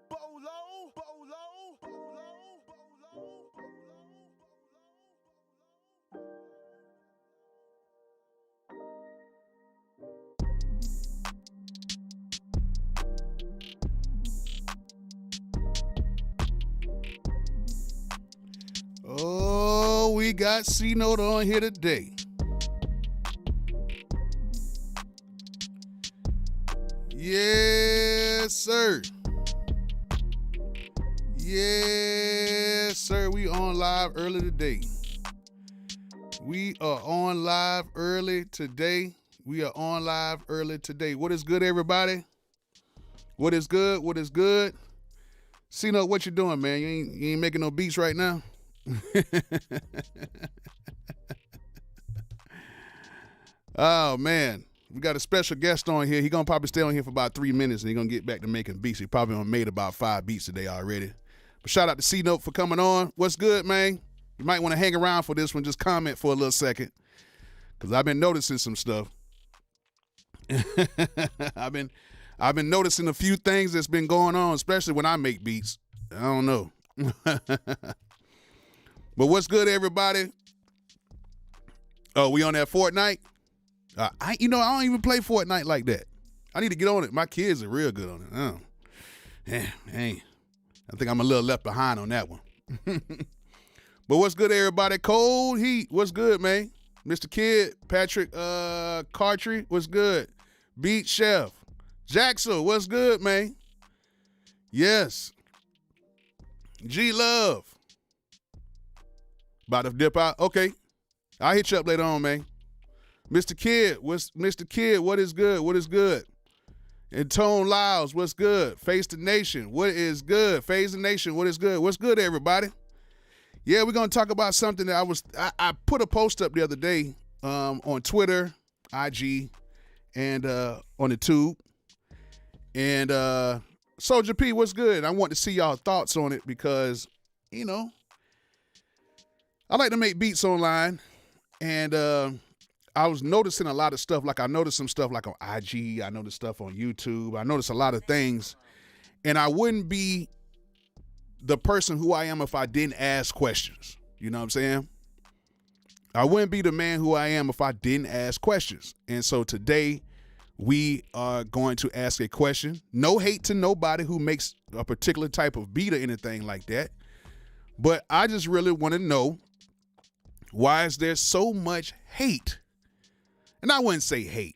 Bolo, Bolo, Bolo, Bolo, Oh, we got C-Note on here today. Yes, sir. Yes, sir. We on live early today. We are on live early today. What is good, everybody? What is good? What is good? C-Note, what you doing, man? You ain't making no beats right now? Oh, man. We got a special guest on here. He gonna probably stay on here for about 3 minutes and he gonna get back to making beats. He probably done made about 5 beats today already. But shout out to C-Note for coming on. What's good, man? You might want to hang around for this one. Just comment for a little second. Because I've been noticing some stuff. I've been noticing a few things that's been going on, especially when I make beats. I don't know. But what's good, everybody? Oh, we on that Fortnite? I don't even play Fortnite like that. I need to get on it. My kids are real good on it. Oh, hey, I think I'm a little left behind on that one. But what's good, everybody? Cold Heat, what's good, man? Mr. Kid, Patrick Cartry, what's good? Beat Chef, Jackson, what's good, man? Yes. G Love. About to dip out? Okay. I'll hit you up later on, man. Mr. Kid, what is good? What is good? And Tone Lyles, what's good? Face the Nation, what is good? Phase the Nation, what is good? What's good, everybody? Yeah, we're gonna talk about something that I put a post up the other day on Twitter, IG, and on the tube. And Soldier P, what's good? I want to see y'all thoughts on it because, I like to make beats online, and I was noticing a lot of stuff. Like I noticed some stuff like on IG. I noticed stuff on YouTube. I noticed a lot of things, and I wouldn't be the person who I am if I didn't ask questions. You know what I'm saying? I wouldn't be the man who I am if I didn't ask questions. And so today we are going to ask a question. No hate to nobody who makes a particular type of beat or anything like that. But I just really want to know, why is there so much hate? And I wouldn't say hate.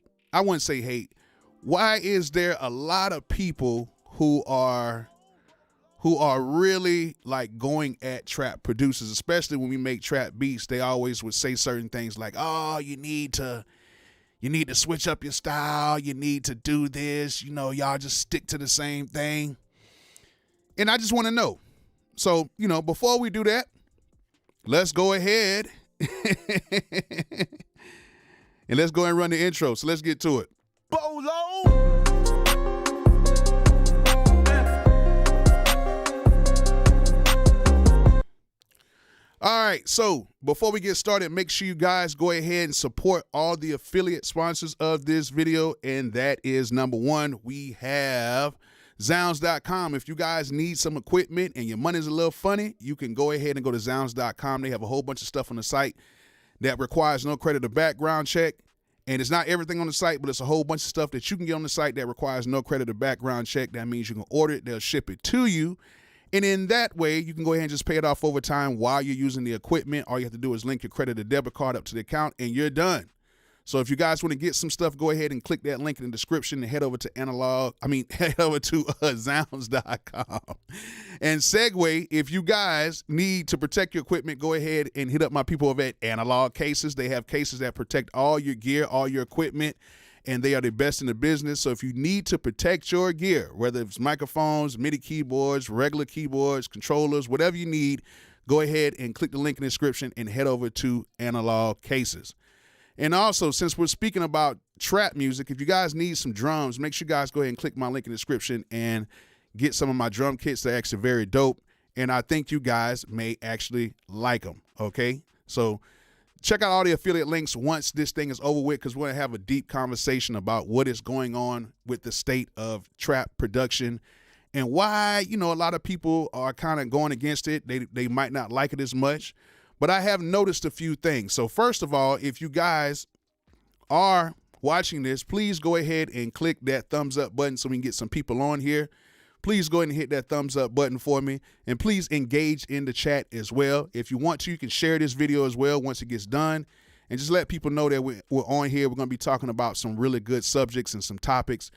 Why is there a lot of people who are really like going at trap producers, especially when we make trap beats? They always would say certain things like, oh, you need to switch up your style. You need to do this. Y'all just stick to the same thing. And I just want to know. So, before we do that, let's go ahead and let's go and run the intro. So let's get to it. Bolo, Bolo. All right, so before we get started, make sure you guys go ahead and support all the affiliate sponsors of this video, and that is number one, we have Zounds.com. If you guys need some equipment and your money's a little funny, you can go ahead and go to Zounds.com. They have a whole bunch of stuff on the site that requires no credit or background check, and it's not everything on the site, but it's a whole bunch of stuff that you can get on the site that requires no credit or background check. That means you can order it, they'll ship it to you. And in that way, you can go ahead and just pay it off over time while you're using the equipment. All you have to do is link your credit or debit card up to the account, and you're done. So if you guys want to get some stuff, go ahead and click that link in the description and head over to Zounds.com. And segue, if you guys need to protect your equipment, go ahead and hit up my people over at Analog Cases. They have cases that protect all your gear, all your equipment, and they are the best in the business. So if you need to protect your gear, whether it's microphones, MIDI keyboards, regular keyboards, controllers, whatever you need, go ahead and click the link in the description and head over to Analog Cases. And also, since we're speaking about trap music, if you guys need some drums, make sure you guys go ahead and click my link in the description and get some of my drum kits. They're actually very dope, and I think you guys may actually like them, okay? So check out all the affiliate links once this thing is over with, because we're going to have a deep conversation about what is going on with the state of trap production and why, a lot of people are kind of going against it. They might not like it as much, but I have noticed a few things. So first of all, if you guys are watching this, please go ahead and click that thumbs up button so we can get some people on here. Please go ahead and hit that thumbs up button for me, and please engage in the chat as well. If you want to, you can share this video as well once it gets done, and just let people know that we're on here. We're going to be talking about some really good subjects and some topics.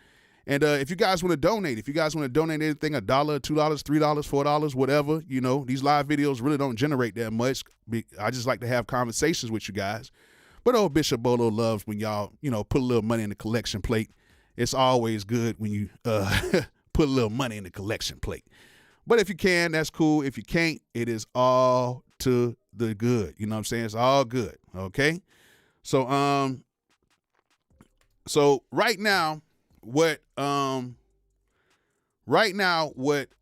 And if you guys want to donate, anything, $1, $2, $3, $4, whatever, these live videos really don't generate that much. I just like to have conversations with you guys. But old Bishop Bolo loves when y'all, put a little money in the collection plate. It's always good when you put a little money in the collection plate. But if you can, that's cool. If you can't, it is all to the good. You know what I'm saying? It's all good. Okay. So right now what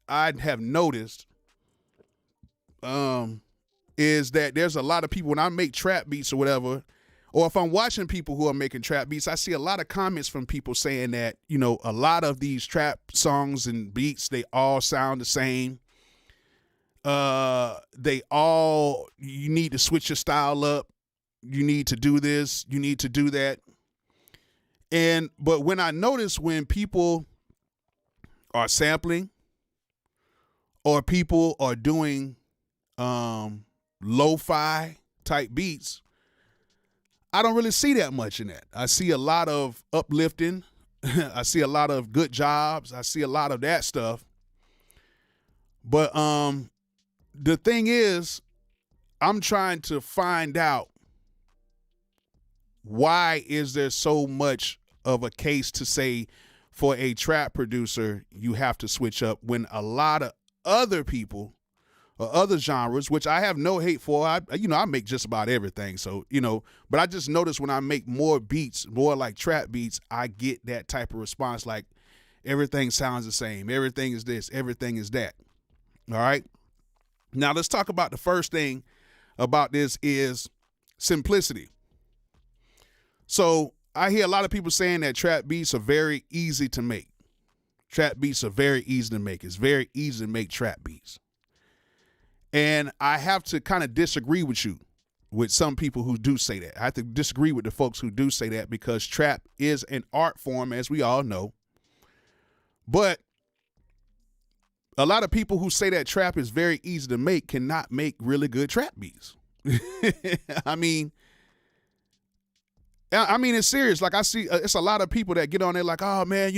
I have noticed is that there's a lot of people, when I make trap beats or whatever, or if I'm watching people who are making trap beats, I see a lot of comments from people saying that, a lot of these trap songs and beats, they all sound the same. You need to switch your style up. You need to do this. You need to do that. But when I notice when people are sampling or people are doing lo-fi type beats, I don't really see that much in that. I see a lot of uplifting. I see a lot of good jobs. I see a lot of that stuff. But the thing is, I'm trying to find out, why is there so much of a case to say for a trap producer you have to switch up when a lot of other people or other genres, which I have no hate for, I make just about everything. So, but I just noticed when I make more beats, more like trap beats, I get that type of response, like everything sounds the same. Everything is this, everything is that. All right. Now let's talk about the first thing about this is simplicity. So I hear a lot of people saying that trap beats are very easy to make. Trap beats are very easy to make. It's very easy to make trap beats. And I have to kind of disagree with some people who do say that. I have to disagree with the folks who do say that, because trap is an art form, as we all know. But a lot of people who say that trap is very easy to make cannot make really good trap beats. I mean, it's serious. Like, I see, it's a lot of people that get on there like, oh man,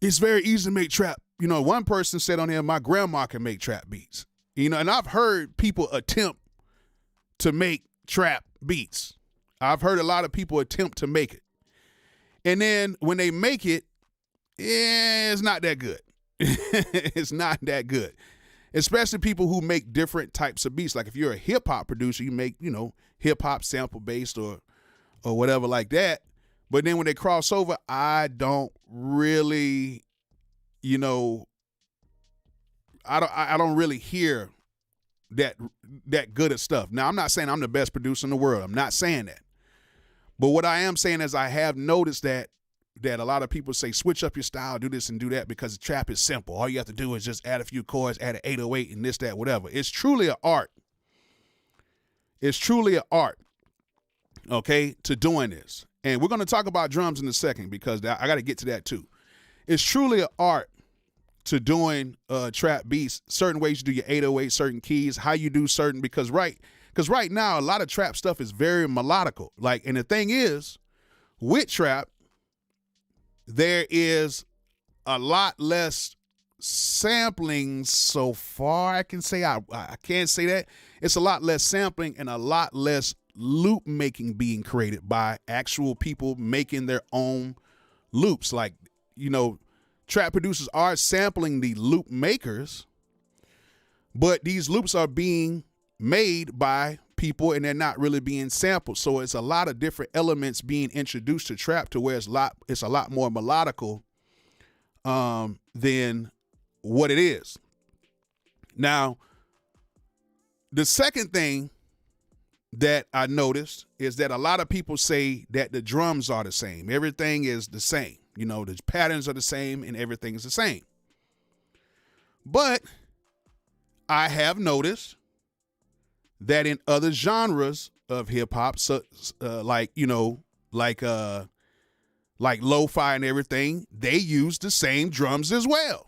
it's very easy to make trap. One person said on there, my grandma can make trap beats. And I've heard people attempt to make trap beats. I've heard a lot of people attempt to make it. And then when they make it, it's not that good. It's not that good. Especially people who make different types of beats. Like if you're a hip hop producer, you make, hip hop sample based or whatever like that. But then when they cross over, I don't really, I don't really hear that good of stuff. Now, I'm not saying I'm the best producer in the world. I'm not saying that. But what I am saying is I have noticed that a lot of people say, switch up your style, do this and do that, because the trap is simple. All you have to do is just add a few chords, add an 808 and this, that, whatever. It's truly an art. It's truly an art, okay, to doing this. And we're going to talk about drums in a second, because I got to get to that too. It's truly an art to doing trap beats, certain ways you do your 808, certain keys, how you do certain, because right now a lot of trap stuff is very melodical. Like, and the thing is, with trap, there is a lot less sampling so far. I can say I can't say that. It's a lot less sampling and a lot less loop making being created by actual people making their own loops. Like, trap producers are sampling the loop makers, but these loops are being made by people and they're not really being sampled. So it's a lot of different elements being introduced to trap to where it's a lot more melodical than what it is. Now, the second thing that I noticed is that a lot of people say that the drums are the same. Everything is the same. The patterns are the same and everything is the same. But I have noticed that in other genres of hip hop, like lo-fi and everything, they use the same drums as well.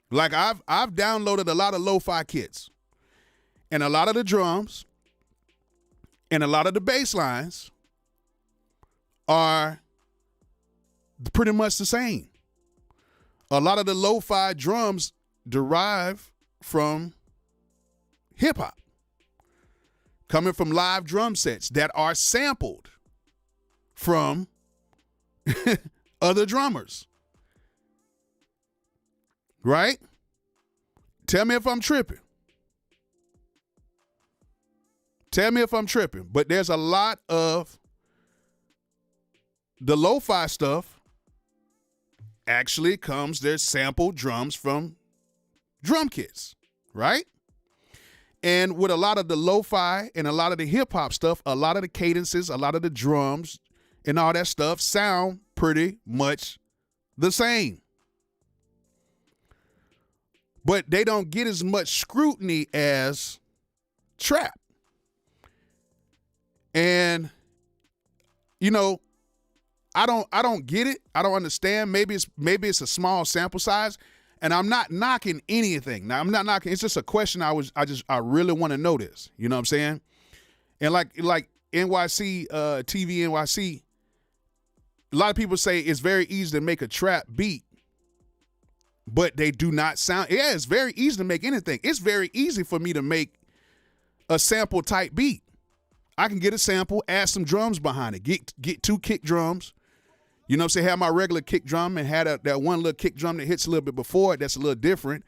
Like I've downloaded a lot of lo-fi kits, and a lot of the drums and a lot of the bass lines are pretty much the same. A lot of the lo-fi drums derive from hip hop, coming from live drum sets that are sampled from other drummers. Right? Tell me if I'm tripping. But there's a lot of the lo-fi stuff actually there's sampled drums from drum kits, right? And with a lot of the lo-fi and a lot of the hip-hop stuff, a lot of the cadences, a lot of the drums and all that stuff sound pretty much the same. But they don't get as much scrutiny as trap. And, I don't get it. I don't understand. Maybe it's a small sample size, and I'm not knocking anything. Now, I'm not knocking. It's just a question. I really want to know this. You know what I'm saying? And like NYC, TV NYC, a lot of people say it's very easy to make a trap beat, but they do not sound. Yeah, it's very easy to make anything. It's very easy for me to make a sample type beat. I can get a sample, add some drums behind it, get two kick drums. You know what I'm saying? Have my regular kick drum and had that one little kick drum that hits a little bit before it that's a little different.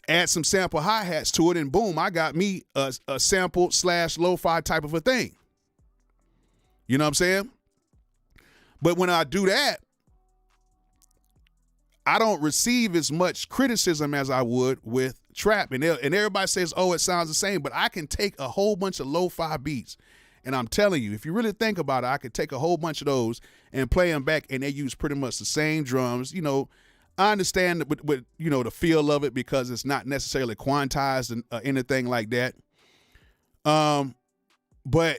Add some sample hi-hats to it, and boom, I got me a sample / lo-fi type of a thing. You know what I'm saying? But when I do that, I don't receive as much criticism as I would with trap. And everybody says, oh, it sounds the same. But I can take a whole bunch of lo-fi beats, and I'm telling you, if you really think about it, I could take a whole bunch of those and play them back, and they use pretty much the same drums. I understand with the feel of it, because it's not necessarily quantized and anything like that. But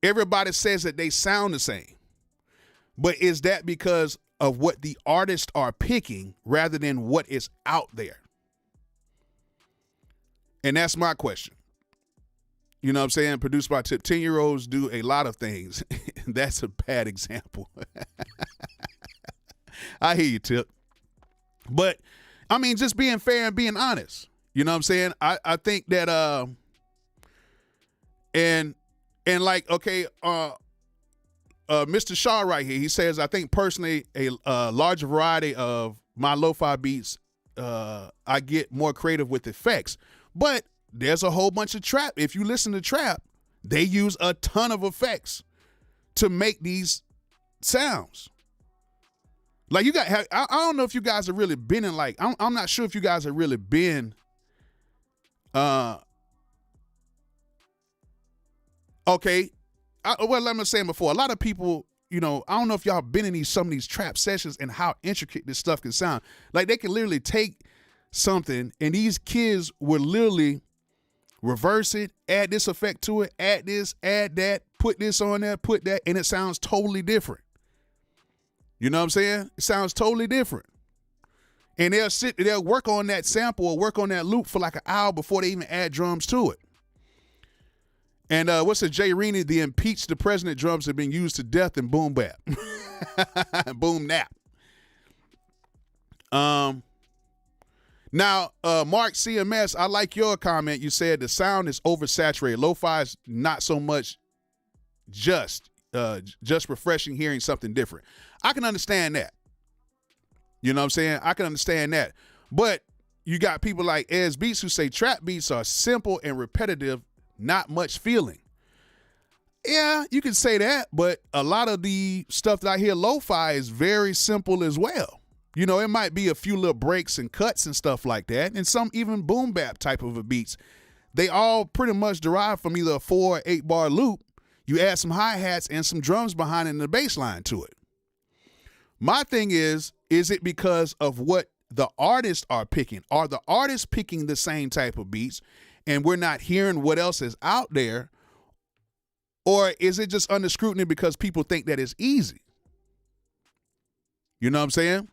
everybody says that they sound the same. But is that because of what the artists are picking rather than what is out there? And that's my question. You know what I'm saying? Produced by Tip. 10-year-olds do a lot of things. That's a bad example. I hear you, Tip. But, I mean, just being fair and being honest. You know what I'm saying? I think that, and like, okay, Mr. Shaw right here, he says, I think personally a large variety of my lo-fi beats, I get more creative with effects. But there's a whole bunch of trap. If you listen to trap, they use a ton of effects to make these sounds. Like you got, I don't know if you guys have really been in like, I'm not sure if you guys have really been, okay. Well, let me say before, a lot of people, you know, I don't know if y'all been in some of these trap sessions and how intricate this stuff can sound. Like they can literally take something and these kids will literally reverse it, add this effect to it, add this, add that, put this on there, put that, and it sounds totally different. You know what I'm saying? It sounds totally different. And they'll work on that sample or work on that loop for like an hour before they even add drums to it. And what's the Jay Reaney? The impeach the president drums have been used to death in boom bap. Boom nap. Now, Mark CMS, I like your comment. You said the sound is oversaturated. Lo-fi is not so much just refreshing hearing something different. I can understand that. You know what I'm saying? I can understand that. But you got people like Ez Beats who say trap beats are simple and repetitive, not much feeling. Yeah, you can say that, but a lot of the stuff that I hear lo-fi is very simple as well. You know, it might be a few little breaks and cuts and stuff like that, and some even boom bap type of a beats. They all pretty much derive from either a 4 or 8 bar loop. You add some hi-hats and some drums behind it and the bass line to it. My thing is it because of what the artists are picking? Are the artists picking the same type of beats and we're not hearing what else is out there? Or is it just under scrutiny because people think that it's easy? You know what I'm saying?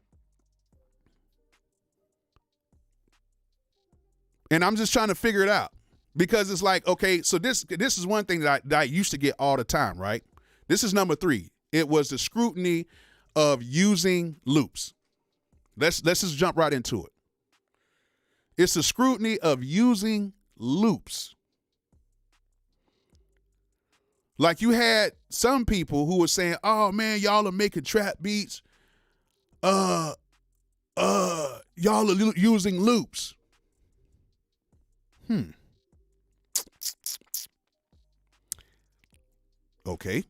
And I'm just trying to figure it out because it's like, okay, so this is one thing that I used to get all the time, right? This is number 3. It was the scrutiny of using loops. Let's just jump right into it. It's the scrutiny of using loops. Like you had some people who were saying, "Oh man, y'all are making trap beats. Y'all are using loops." Okay.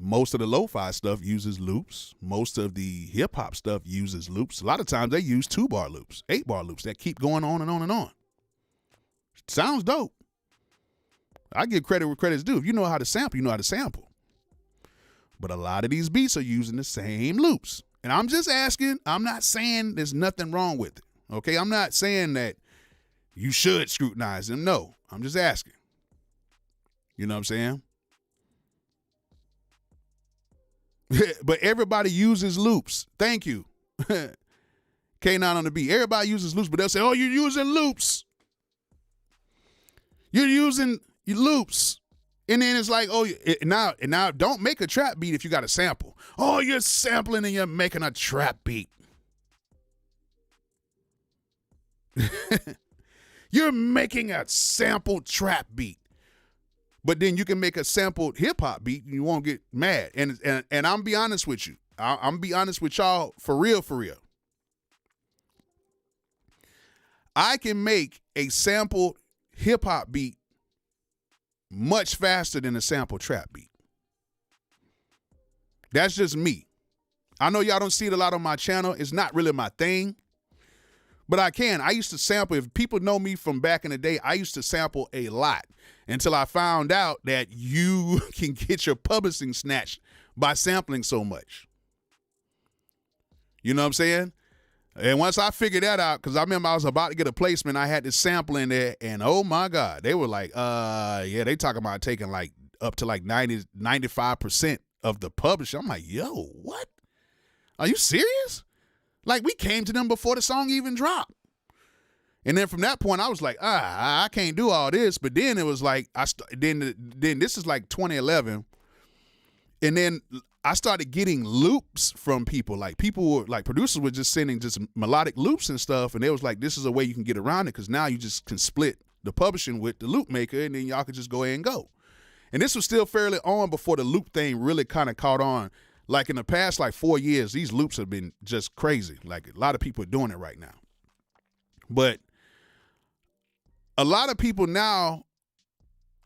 Most of the lo-fi stuff uses loops. Most of the hip-hop stuff uses loops. A lot of times they use 2-bar loops, 8-bar loops that keep going on and on and on. Sounds dope. I give credit where credit's due. If you know how to sample, you know how to sample. But a lot of these beats are using the same loops. And I'm just asking, I'm not saying there's nothing wrong with it. Okay, I'm not saying that you should scrutinize them. No, I'm just asking. You know what I'm saying? But everybody uses loops. Thank you. K9 on the beat. Everybody uses loops, but they'll say, "Oh, you're using loops. You're using loops." And then it's like, "Oh, now don't make a trap beat if you got a sample. Oh, you're sampling and you're making a trap beat. You're making a sampled trap beat. But then you can make a sampled hip-hop beat and you won't get mad." And I'm be honest with you. I'm be honest with y'all for real. I can make a sampled hip-hop beat much faster than a sampled trap beat. That's just me. I know y'all don't see it a lot on my channel. It's not really my thing. But I can. I used to sample. If people know me from back in the day, I used to sample a lot until I found out that you can get your publishing snatched by sampling so much. You know what I'm saying? And once I figured that out, because I remember I was about to get a placement, I had this sample in there, and oh my God, they were like, yeah, they talking about taking like up to like 90, 95% of the publishing. I'm like, yo, what? Are you serious? Like, we came to them before the song even dropped. And then from that point, I was like, I can't do all this. But then it was like, then this is like 2011. And then I started getting loops from people. Like, producers were just sending just melodic loops and stuff. And they was like, this is a way you can get around it because now you just can split the publishing with the loop maker and then y'all could just go ahead and go. And this was still fairly on before the loop thing really kind of caught on. Like in the past, like 4 years, these loops have been just crazy. Like a lot of people are doing it right now. But a lot of people now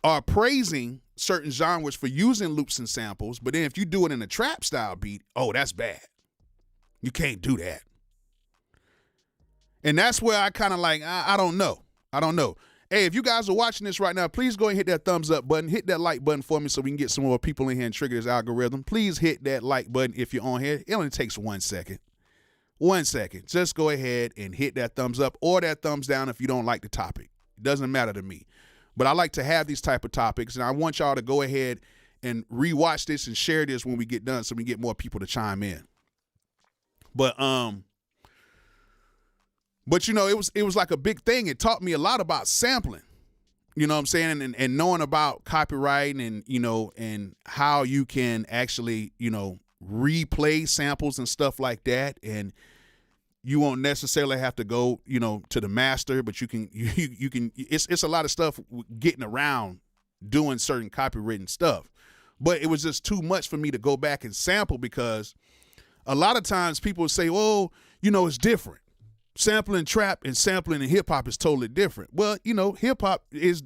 are praising certain genres for using loops and samples, but then if you do it in a trap style beat, oh, that's bad. You can't do that. And that's where I kind of like, I don't know. I don't know. Hey, if you guys are watching this right now, please go and hit that thumbs up button. Hit that like button for me so we can get some more people in here and trigger this algorithm. Please hit that like button if you're on here. It only takes 1 second. 1 second. Just go ahead and hit that thumbs up or that thumbs down if you don't like the topic. It doesn't matter to me. But I like to have these type of topics, and I want y'all to go ahead and rewatch this and share this when we get done so we get more people to chime in. But you know, it was like a big thing. It taught me a lot about sampling, you know what I'm saying, and knowing about copyright and, you know, and how you can actually, you know, replay samples and stuff like that. And you won't necessarily have to go, you know, to the master, but you can it's a lot of stuff getting around doing certain copywritten stuff. But it was just too much for me to go back and sample, because a lot of times people say, oh, you know, it's different. Sampling trap and sampling in hip hop is totally different. Well, you know, hip hop is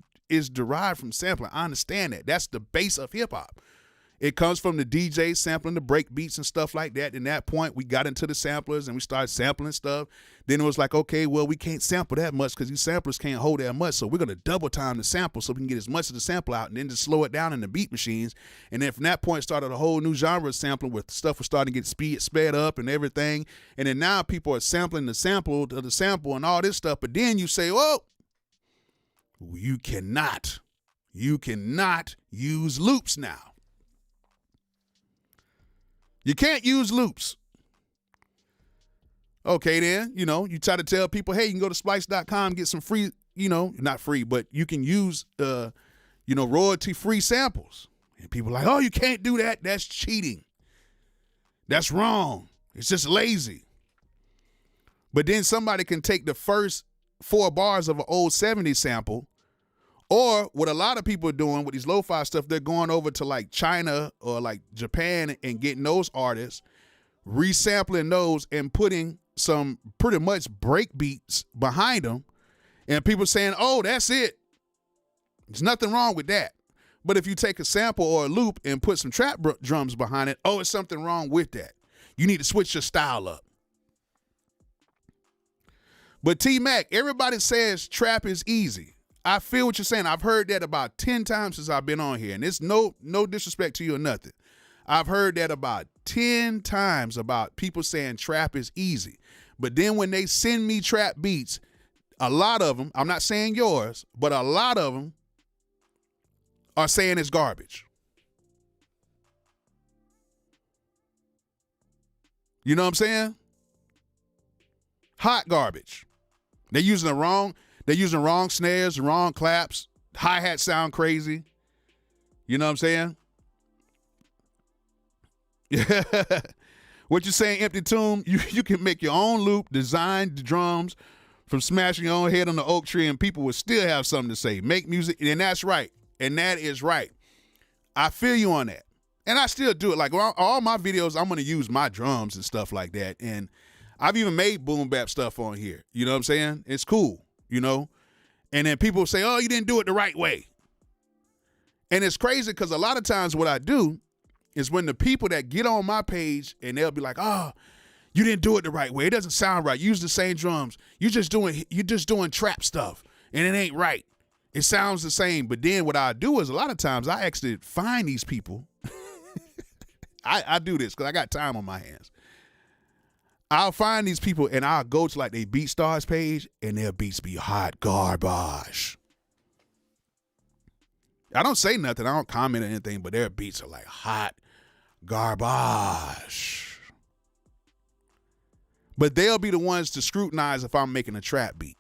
derived from sampling. I understand that. That's the base of hip hop. It comes from the DJ sampling the break beats and stuff like that. In that point, we got into the samplers and we started sampling stuff. Then it was like, okay, well, we can't sample that much because these samplers can't hold that much. So we're going to double time the sample so we can get as much of the sample out and then just slow it down in the beat machines. And then from that point started a whole new genre of sampling, where stuff was starting to get sped up and everything. And then now people are sampling the sample to the sample and all this stuff. But then you say, oh, you cannot use loops now. You can't use loops. Okay, then, you know, you try to tell people, hey, you can go to splice.com, get some free, you know, not free, but you can use, you know, royalty-free samples. And people are like, oh, you can't do that. That's cheating. That's wrong. It's just lazy. But then somebody can take the first 4 bars of an old 70s sample, or what a lot of people are doing with these lo-fi stuff, they're going over to like China or like Japan and getting those artists, resampling those and putting some pretty much break beats behind them. And people saying, oh, that's it. There's nothing wrong with that. But if you take a sample or a loop and put some trap drums behind it, oh, it's something wrong with that. You need to switch your style up. But T-Mac, everybody says trap is easy. I feel what you're saying. I've heard that about 10 times since I've been on here, and it's no disrespect to you or nothing. I've heard that about 10 times about people saying trap is easy. But then when they send me trap beats, a lot of them, I'm not saying yours, but a lot of them are saying it's garbage. You know what I'm saying? Hot garbage. They're using the wrong snares, the wrong claps, hi-hat sound crazy. You know what I'm saying? Yeah. What you saying, Empty Tomb? You can make your own loop, design the drums from smashing your own head on the oak tree, and people will still have something to say. Make music, and that's right. And that is right. I feel you on that. And I still do it. Like all my videos, I'm going to use my drums and stuff like that. And I've even made boom bap stuff on here. You know what I'm saying? It's cool, you know? And then people say, oh, you didn't do it the right way. And it's crazy because a lot of times what I do is when the people that get on my page and they'll be like, oh, you didn't do it the right way. It doesn't sound right. Use the same drums. You're just doing trap stuff and it ain't right. It sounds the same. But then what I do is a lot of times I actually find these people. I do this because I got time on my hands. I'll find these people and I'll go to like their BeatStars page and their beats be hot garbage. I don't say nothing. I don't comment or anything, but their beats are like hot garbage. But they'll be the ones to scrutinize if I'm making a trap beat.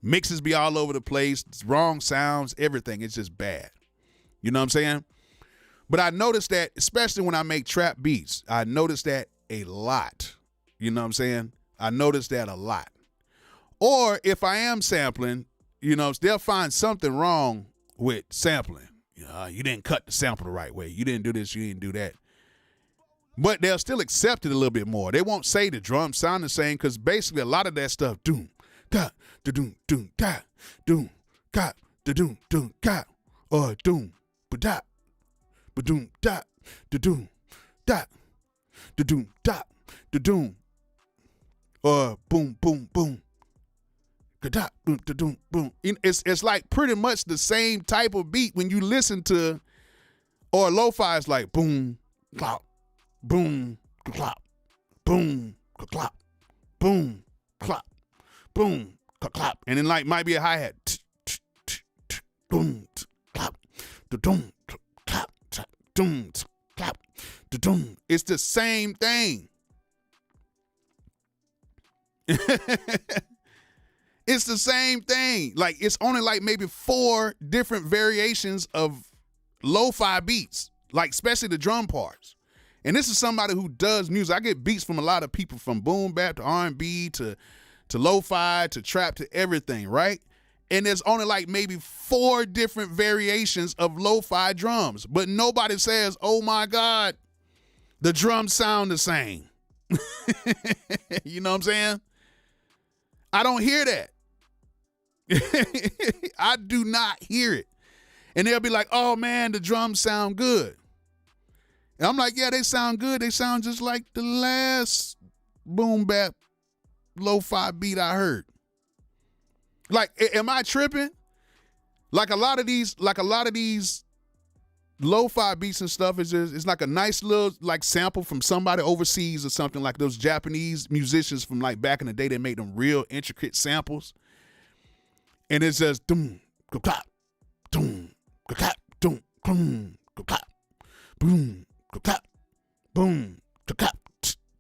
Mixes be all over the place, wrong sounds, everything. It's just bad. You know what I'm saying? But I noticed that, especially when I make trap beats, I noticed that a lot. You know what I'm saying? I noticed that a lot. Or if I am sampling, you know, they'll find something wrong with sampling. You know, you didn't cut the sample the right way. You didn't do this, you didn't do that. But they'll still accept it a little bit more. They won't say the drums sound the same because basically a lot of that stuff, doom, ka, da doom doom ka, doom ka, da doom or doom ba da doom da doom da doom da doom or boom boom boom. It's like pretty much the same type of beat when you listen to, or lo-fi is like boom, clop, boom, clop, boom, clop, boom, clop, boom, clop, and then like might be a hi-hat, boom, clop, doom, clop, doom, clop, doom. It's the same thing. It's the same thing. Like, it's only like maybe 4 different variations of lo-fi beats, like especially the drum parts. And this is somebody who does music. I get beats from a lot of people, from boom bap to R&B to lo-fi to trap to everything, right? And there's only like maybe 4 different variations of lo-fi drums, but nobody says, oh my God, the drums sound the same. You know what I'm saying? I don't hear that. I do not hear it. And they'll be like, oh man, the drums sound good. And I'm like, yeah, they sound good. They sound just like the last boom bap lo-fi beat I heard. Like, am I tripping? Like a lot of these lo-fi beats and stuff is just, it's like a nice little like sample from somebody overseas or something, like those Japanese musicians from like back in the day that made them real intricate samples. And it's just doom, clap, doom, clap, doom, boom, clap, boom, clap, boom, clap,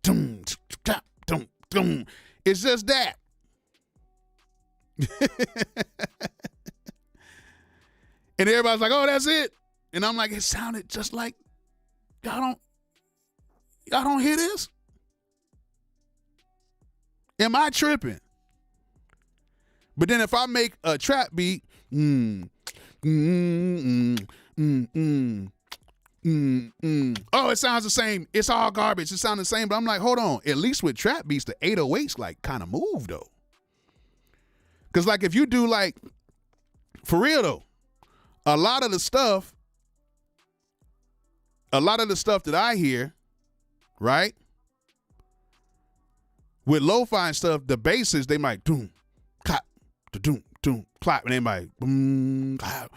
doom, clap, doom, doom. It's just that. And everybody's like, oh, that's it. And I'm like, it sounded just like, y'all don't hear this? Am I tripping? But then if I make a trap beat, oh, it sounds the same. It's all garbage. It sounds the same. But I'm like, hold on. At least with trap beats, the 808s like kind of move though. Because like if you do like, for real though, a lot of the stuff that I hear, right, with lo-fi and stuff, the basses, they might doom, clap, doom, doom, clap, and they might boom, clap,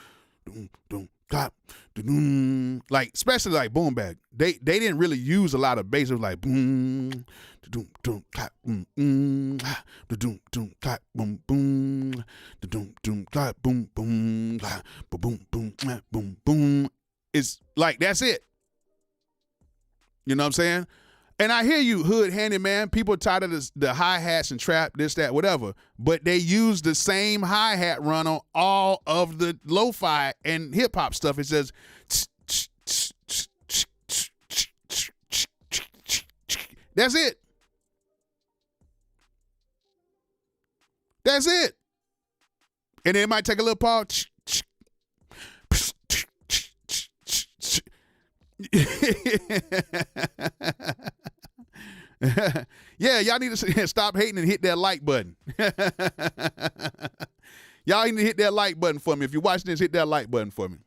doom, doom, clap, doom. Like, especially like boom bap, they didn't really use a lot of bass. It was like boom, doom, doom, clap, boom, doom, doom, clap, boom, boom, doom, doom, clap, boom, boom, clap, boom, boom, boom, boom. It's like, that's it. You know what I'm saying? And I hear you, hood handyman. People tired of the hi-hats and trap, this, that, whatever. But they use the same hi-hat run on all of the lo-fi and hip-hop stuff. It says, that's it. That's it. And then it might take a little pause. Yeah, y'all need to stop hating and hit that like button. Y'all need to hit that like button for me. If you're watching this, hit that like button for me.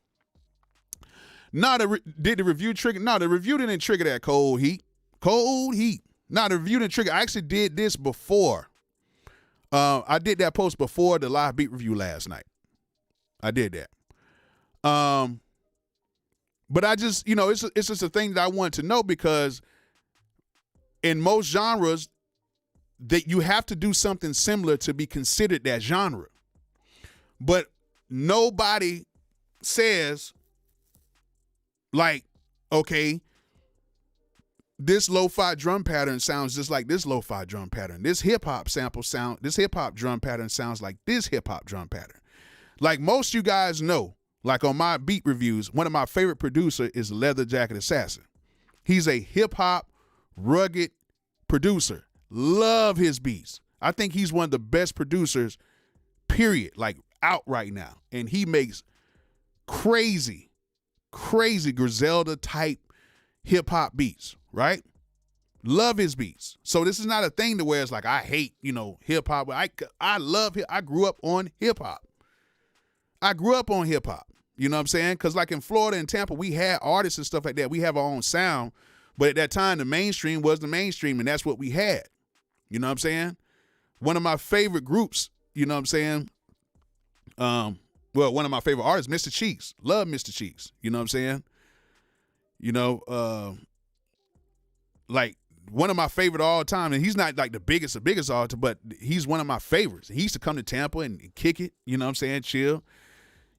Now, did the review trigger? No, the review didn't trigger that cold heat. Cold heat. No, the review didn't trigger. I actually did this before. I did that post before the live beat review last night. I did that. But I just, it's just a thing that I want to know, because in most genres that you have to do something similar to be considered that genre. But nobody says like, okay, this lo-fi drum pattern sounds just like this lo-fi drum pattern. This hip-hop this hip-hop drum pattern sounds like this hip-hop drum pattern. Like most you guys know, like on my beat reviews, one of my favorite producer is Leather Jacket Assassin. He's a hip-hop, rugged producer. Love his beats. I think he's one of the best producers, period, like out right now. And he makes crazy Griselda type hip-hop beats, right? Love his beats. So this is not a thing to where it's like I hate, hip hop. I love it. I grew up on hip hop. You know what I'm saying? Because like in Florida and Tampa, we had artists and stuff like that. We have our own sound. But at that time, the mainstream was the mainstream, and that's what we had. You know what I'm saying? One of my favorite groups, you know what I'm saying? One of my favorite artists, Mr. Cheeks. Love Mr. Cheeks. You know what I'm saying? Like one of my favorite all time, and he's not like the biggest artist, but he's one of my favorites. He used to come to Tampa and kick it, you know what I'm saying? Chill.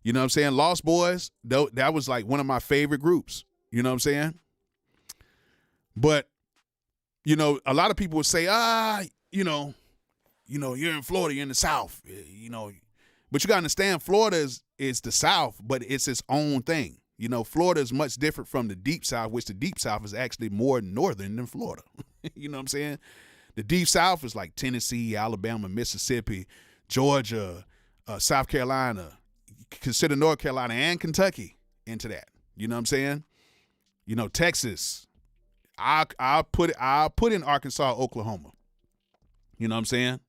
You know what I'm saying? Lost Boys, that was like one of my favorite groups. You know what I'm saying? But, a lot of people would say, you're in Florida, you're in the South, But you got to understand, Florida is the South, but it's its own thing. Florida is much different from the Deep South, which the Deep South is actually more northern than Florida. You know what I'm saying? The Deep South is like Tennessee, Alabama, Mississippi, Georgia, South Carolina. Consider North Carolina and Kentucky into that. You know what I'm saying? Texas. I'll put in Arkansas, Oklahoma. You know what I'm saying?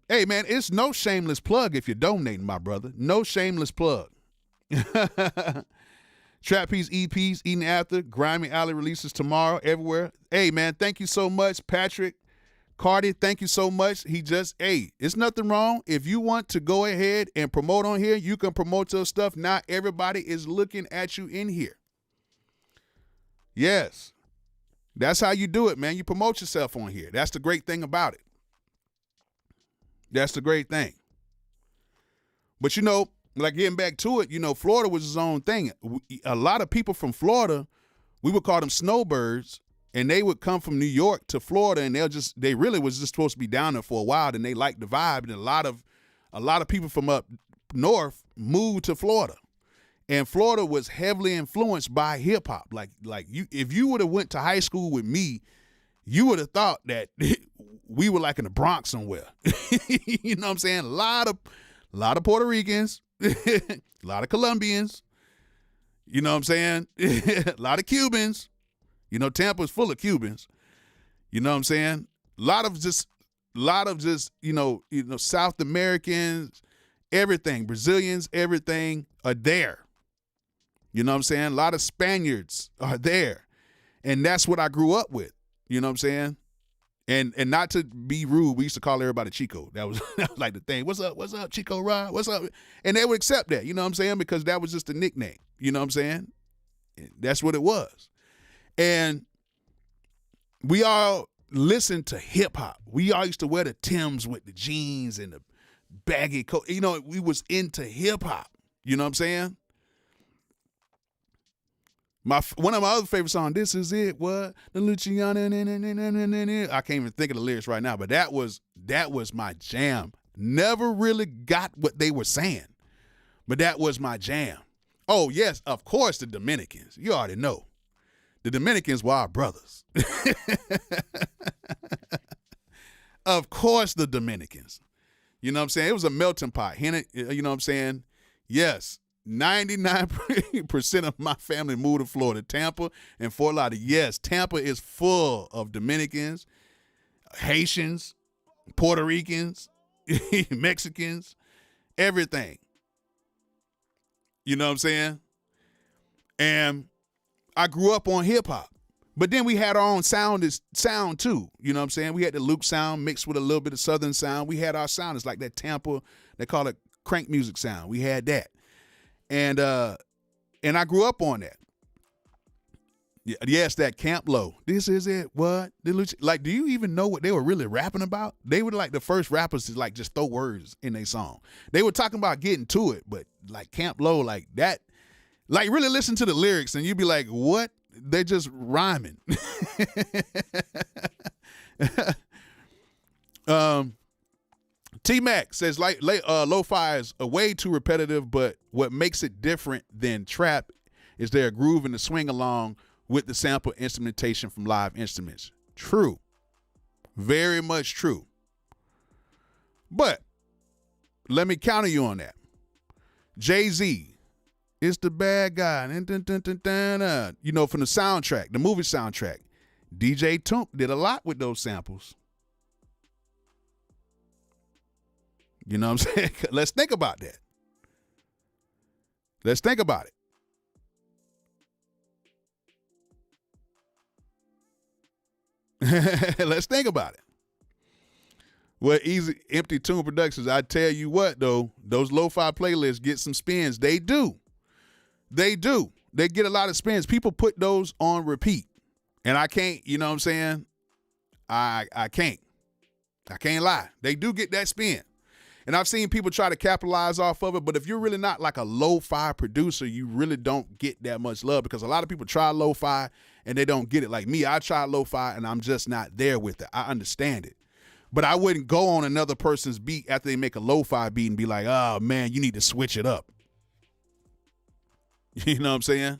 Hey man, it's no shameless plug if you're donating, my brother. No shameless plug. Trap Piece EPs, Eating After, Grimy Alley releases tomorrow everywhere. Hey man, thank you so much, Patrick Cardi. Thank you so much. It's nothing wrong. If you want to go ahead and promote on here, you can promote your stuff. Not everybody is looking at you in here. Yes. That's how you do it, man. You promote yourself on here. That's the great thing about it. That's the great thing. But, like getting back to it, Florida was its own thing. A lot of people from Florida, we would call them snowbirds, and they would come from New York to Florida, and they really was just supposed to be down there for a while, and they liked the vibe, and a lot of people from up north moved to Florida. And Florida was heavily influenced by hip hop. Like if you would have went to high school with me, you would have thought that we were like in the Bronx somewhere. You know what I'm saying? A lot of Puerto Ricans, a lot of Colombians. You know what I'm saying? A lot of Cubans. Tampa's full of Cubans. You know what I'm saying? A lot of just South Americans, everything, Brazilians, everything are there. You know what I'm saying? A lot of Spaniards are there. And that's what I grew up with. You know what I'm saying? And not to be rude, we used to call everybody Chico. That was like the thing. What's up, Chico Rod? What's up? And they would accept that, you know what I'm saying? Because that was just a nickname. You know what I'm saying? That's what it was. And we all listened to hip hop. We all used to wear the Timbs with the jeans and the baggy coat. We was into hip hop. You know what I'm saying? One of my other favorite songs, This Is It, what? The Luciana, I can't even think of the lyrics right now, but that was my jam. Never really got what they were saying, but that was my jam. Oh, yes, of course, the Dominicans. You already know. The Dominicans were our brothers. Of course, the Dominicans. You know what I'm saying? It was a melting pot. You know what I'm saying? Yes. 99% of my family moved to Florida, Tampa and Fort Lauderdale. Yes, Tampa is full of Dominicans, Haitians, Puerto Ricans, Mexicans, everything. You know what I'm saying? And I grew up on hip hop. But then we had our own sound too. You know what I'm saying? We had the Luke sound mixed with a little bit of Southern sound. We had our sound. It's like that Tampa, they call it crank music sound. We had that. And I grew up on that. Yes, that Camp Low. This is it. What? Like, do you even know what they were really rapping about? They were like the first rappers to like just throw words in their song. They were talking about getting to it, but like Camp Low, like that, like really listen to the lyrics and you'd be like, what? They're just rhyming. T-Mac says lo-fi is way too repetitive, but what makes it different than trap is their groove and the swing along with the sample instrumentation from live instruments. True. Very much true. But let me counter you on that. Jay-Z is the bad guy. You know, from the soundtrack, the movie soundtrack. DJ Toomp did a lot with those samples. You know what I'm saying? Let's think about that. Let's think about it. Let's think about it. Well, Easy Empty Tune Productions, I tell you what, though, those lo-fi playlists get some spins. They do. They do. They get a lot of spins. People put those on repeat. And I can't, you know what I'm saying? I can't. I can't lie. They do get that spin. And I've seen people try to capitalize off of it, but if you're really not like a lo-fi producer, you really don't get that much love, because a lot of people try lo-fi and they don't get it. Like me, I try lo-fi and I'm just not there with it. I understand it. But I wouldn't go on another person's beat after they make a lo-fi beat and be like, oh, man, you need to switch it up. You know what I'm saying?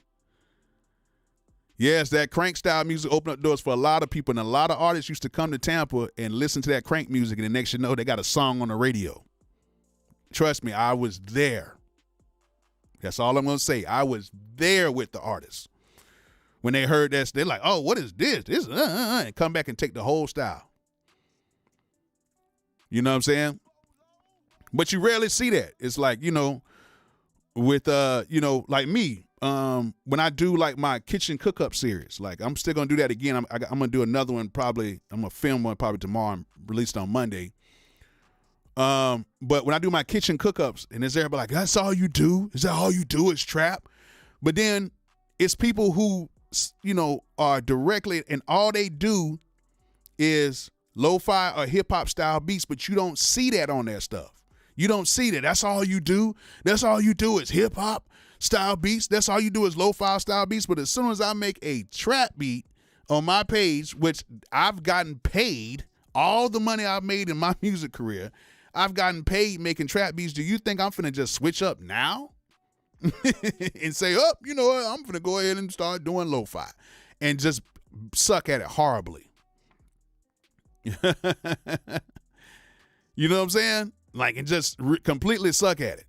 Yes, that crank style music opened up doors for a lot of people, and a lot of artists used to come to Tampa and listen to that crank music, and the next you know, they got a song on the radio. Trust me, I was there. That's all I'm going to say. I was there with the artists. When they heard that, they're like, oh, what is this? And come back and take the whole style. You know what I'm saying? But you rarely see that. It's like, you know, with, you know, like me, when I do like my kitchen cook-up series, like I'm still going to do that again. I'm going to do another one probably. I'm going to film one probably tomorrow and release it on Monday. But when I do my kitchen cook-ups, and there's everybody like, that's all you do? Is that all you do is trap? But then it's people who, you know, are directly, and all they do is lo-fi or hip-hop style beats, but you don't see that on their stuff. You don't see that. That's all you do? That's all you do is hip-hop style beats? That's all you do is lo-fi style beats? But as soon as I make a trap beat on my page, which I've gotten paid, all the money I've made in my music career, I've gotten paid making trap beats. Do you think I'm finna just switch up now and say, oh, you know what, I'm finna go ahead and start doing lo-fi and just suck at it horribly? You know what I'm saying? Like, and just completely suck at it.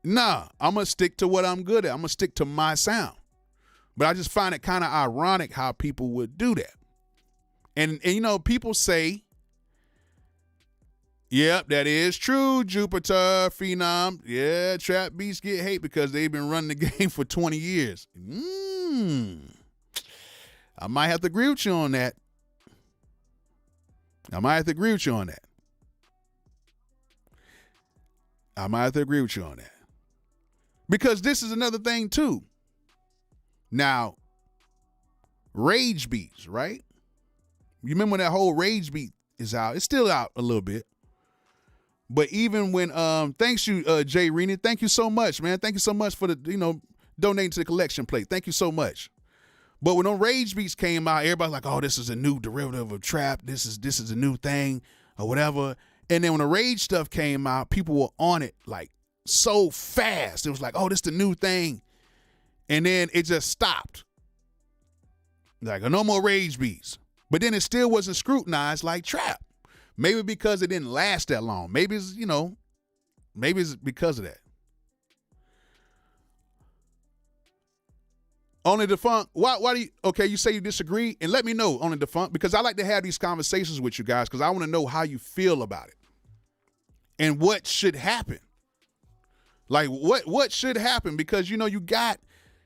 Nah, I'm going to stick to what I'm good at. I'm going to stick to my sound. But I just find it kind of ironic how people would do that. And, you know, people say, yep, that is true, Jupiter, Phenom. Yeah, trap beats get hate because they've been running the game for 20 years. I might have to agree with you on that. I might have to agree with you on that. Because this is another thing, too. Now, rage beats, right? You remember when that whole rage beat is out? It's still out a little bit. But even when, thanks you, Jay Rennie. Thank you so much, man. Thank you so much for the, you know, donating to the collection plate. Thank you so much. But when those rage beats came out, everybody's like, oh, this is a new derivative of trap. This is a new thing or whatever. And then when the rage stuff came out, people were on it like so fast. It was like, oh, this is the new thing. And then it just stopped. Like, no more rage beats. But then it still wasn't scrutinized like trap. Maybe because it didn't last that long. Maybe it's, you know, maybe it's because of that. On the Defunct, why do you, okay, you say you disagree, and let me know on the Defunct, because I like to have these conversations with you guys, because I want to know how you feel about it and what should happen. Like, what should happen? Because, you know, you got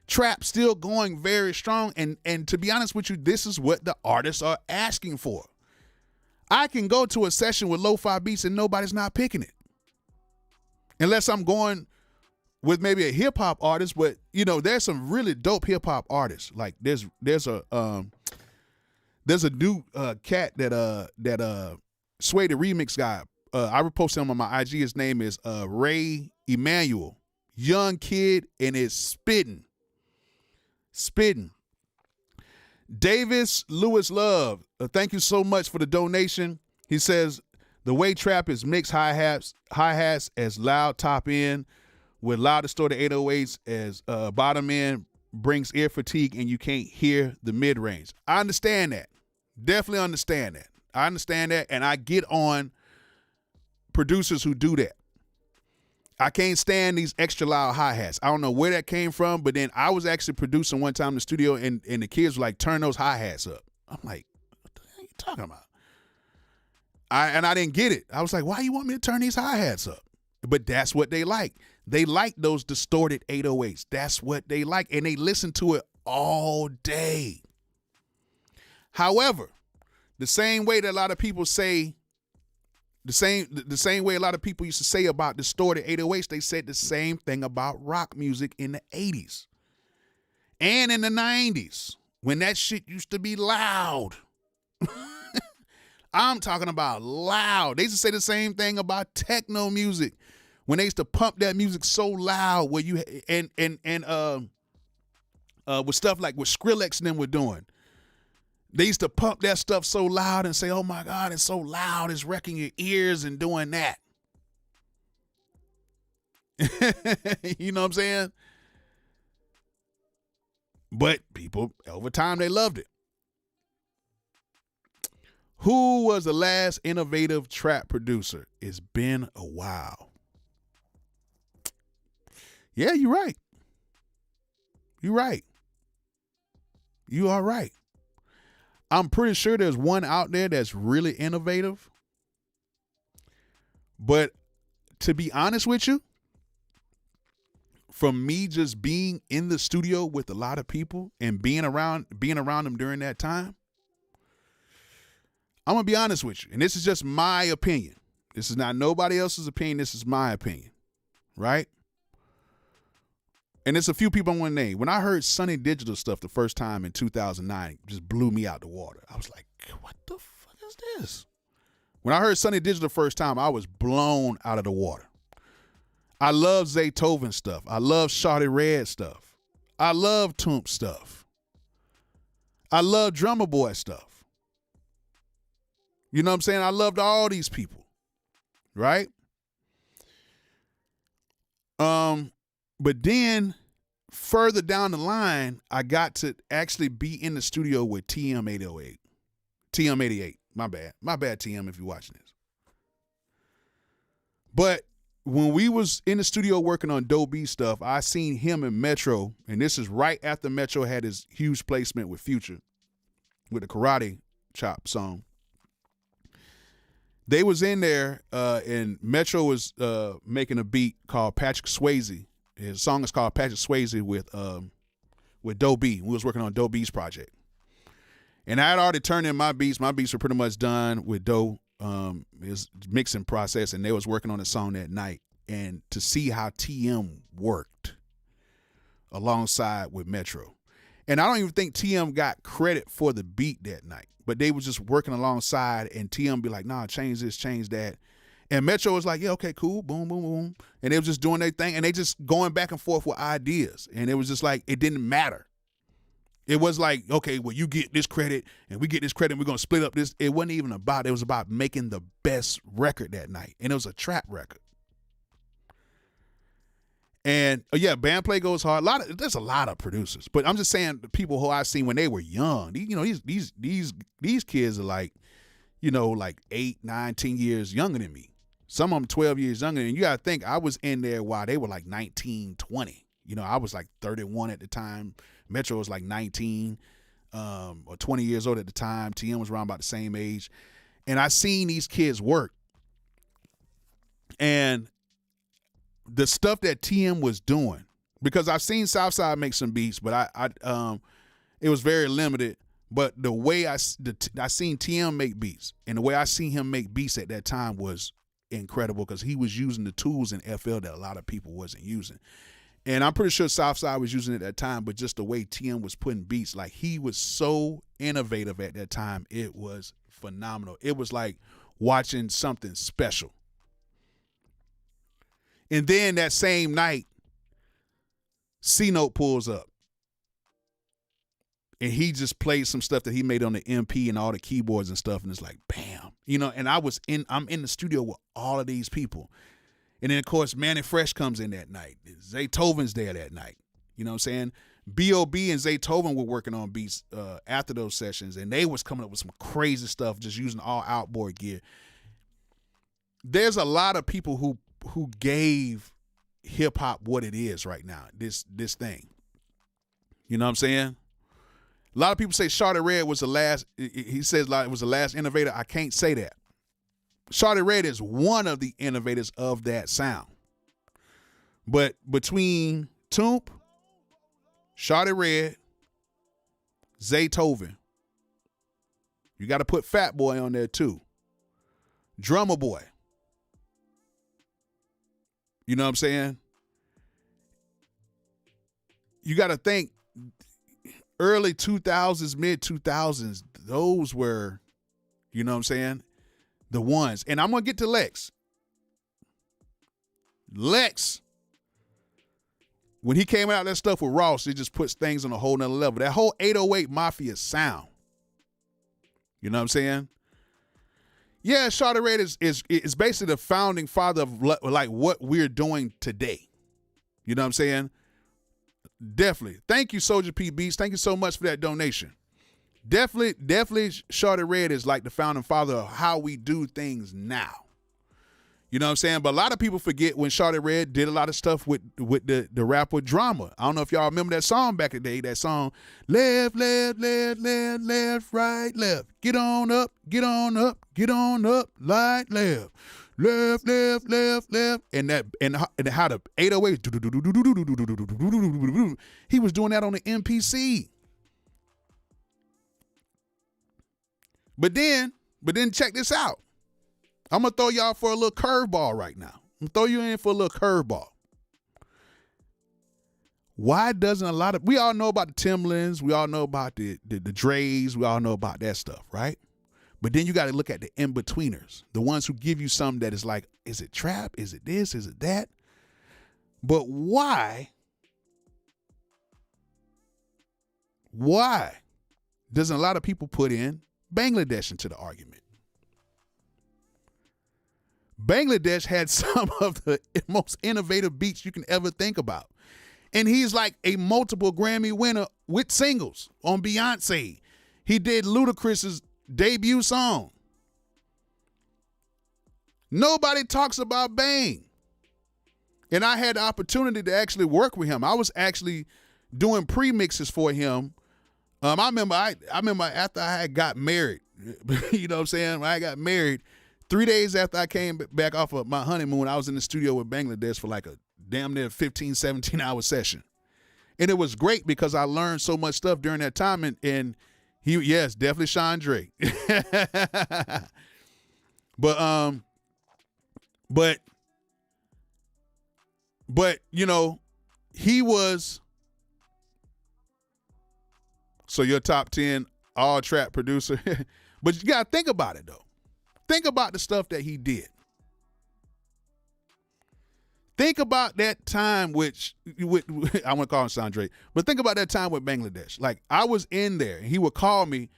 trap still going very strong, and to be honest with you, this is what the artists are asking for. I can go to a session with lo-fi beats and nobody's not picking it. Unless I'm going with maybe a hip hop artist, but you know, there's some really dope hip hop artists. Like there's a new cat that Sway the Remix guy. I reposted him on my IG. His name is Ray Emanuel. Young kid and is spitting. Davis Lewis Love, thank you so much for the donation. He says the way trap is mixed hi-hats as loud top end with loud distorted 808s as bottom end brings ear fatigue and you can't hear the mid-range. I understand that. Definitely understand that. I understand that, and I get on producers who do that. I can't stand these extra loud hi-hats. I don't know where that came from, but then I was actually producing one time in the studio, and the kids were like, turn those hi-hats up. I'm like, what the hell are you talking about? I didn't get it. I was like, why you want me to turn these hi-hats up? But that's what they like. They like those distorted 808s. That's what they like, and they listen to it all day. However, the same way that a lot of people say, the same way a lot of people used to say about distorted 808s, they said the same thing about rock music in the 80s and in the 90s when that shit used to be loud. I'm talking about loud. They used to say the same thing about techno music when they used to pump that music so loud where you with stuff like what Skrillex and them were doing. They used to pump that stuff so loud and say, oh my God, it's so loud, it's wrecking your ears and doing that. You know what I'm saying? But people, over time, they loved it. Who was the last innovative trap producer? It's been a while. Yeah, you're right. You're right. You are right. I'm pretty sure there's one out there that's really innovative. But to be honest with you, from me just being in the studio with a lot of people and being around them during that time, I'm going to be honest with you. And this is just my opinion. This is not nobody else's opinion. This is my opinion. Right? And there's a few people I want to name. When I heard Sonny Digital stuff the first time in 2009, it just blew me out the water. I was like, what the fuck is this? When I heard Sonny Digital the first time, I was blown out of the water. I love Zaytoven stuff. I love Shawty Red stuff. I love Toomp stuff. I love Drummer Boy stuff. You know what I'm saying? I loved all these people. Right? But then further down the line, I got to actually be in the studio with TM808. TM88. My bad. My bad, TM, if you're watching this. But when we was in the studio working on Doe B stuff, I seen him and Metro, and this is right after Metro had his huge placement with Future, with the Karate Chop song. They was in there, and Metro was making a beat called Patrick Swayze. His song is called Patrick Swayze with Doe B. We was working on Doe B's project. And I had already turned in my beats. My beats were pretty much done with Doe, his mixing process, and they was working on the song that night. And to see how TM worked alongside with Metro. And I don't even think TM got credit for the beat that night. But they was just working alongside, and TM be like, nah, change this, change that. And Metro was like, yeah, okay, cool, boom, boom, boom. And they was just doing their thing, and they just going back and forth with ideas. And it was just like, it didn't matter. It was like, okay, well, you get this credit, and we get this credit, and we're going to split up this. It wasn't even about, it was about making the best record that night. And it was a trap record. And yeah, band play goes hard. There's a lot of producers, but I'm just saying the people who I've seen when they were young. These kids are like, like 8, 9, 10 years younger than me. Some of them 12 years younger than you. Got to think I was in there while they were like 19, 20. I was like 31 at the time. Metro was like 19 or 20 years old at the time. TM was around about the same age, and I seen these kids work. And the stuff that TM was doing, because I've seen Southside make some beats, but it was very limited. But the way I seen TM make beats, and the way I seen him make beats at that time was incredible, because he was using the tools in FL that a lot of people wasn't using. And I'm pretty sure Southside was using it at that time, but just the way TM was putting beats, like he was so innovative at that time, it was phenomenal. It was like watching something special. And then that same night, C-Note pulls up. And he just played some stuff that he made on the MP and all the keyboards and stuff. And it's like, bam. And I'm in the studio with all of these people. And then, of course, Manny Fresh comes in that night. Zaytoven's there that night. You know what I'm saying? B.O.B. and Zaytoven were working on beats after those sessions. And they was coming up with some crazy stuff, just using all outboard gear. There's a lot of people who gave hip hop what it is right now. This thing. You know what I'm saying? A lot of people say Shawty Red was the last. He says like it was the last innovator. I can't say that. Shawty Red is one of the innovators of that sound. But between Toomp, Shawty Red, Zaytoven, you got to put Fat Boy on there too. Drummer Boy. You know what I'm saying? You got to think early 2000s, mid 2000s, those were, you know what I'm saying, the ones. And I'm going to get to Lex. Lex, when he came out that stuff with Ross, it just puts things on a whole nother level. That whole 808 Mafia sound. You know what I'm saying? Yeah, Shawty Red is basically the founding father of like what we're doing today. You know what I'm saying? Definitely. Thank you, Soldier P Beats. Thank you so much for that donation. Definitely, Shawty Red is like the founding father of how we do things now. You know what I'm saying? But a lot of people forget when Shawty Red did a lot of stuff with the rapper Drama. I don't know if y'all remember that song back in the day, that song, left, left, left, left, left, right, left. Get on up, get on up, get on up, right, left. Left, left, left, left. And how the 808, he was doing that on the MPC. But then check this out. I'm going to throw y'all for a little curveball right now. I'm going to throw you in for a little curveball. Why doesn't we all know about the Timberlands, we all know about the Dre's, we all know about that stuff, right? But then you got to look at the in-betweeners, the ones who give you something that is like, is it trap? Is it this? Is it that? But why doesn't a lot of people put in Bangladesh into the argument? Bangladesh had some of the most innovative beats you can ever think about. And he's like a multiple Grammy winner with singles on Beyonce. He did Ludacris's debut song. Nobody talks about Bang. And I had the opportunity to actually work with him. I was actually doing pre-mixes for him. I remember after I had got married, you know what I'm saying? When I got married, 3 days after I came back off of my honeymoon, I was in the studio with Bangladesh for like a damn near 15, 17-hour session. And it was great because I learned so much stuff during that time. And he, yes, definitely Sean Drake. But you know, he was, so your top 10 all trap producer. But you got to think about it though. Think about the stuff that he did. Think about that time with I want to call him Sandre, but think about that time with Bangladesh. Like I was in there and he would call me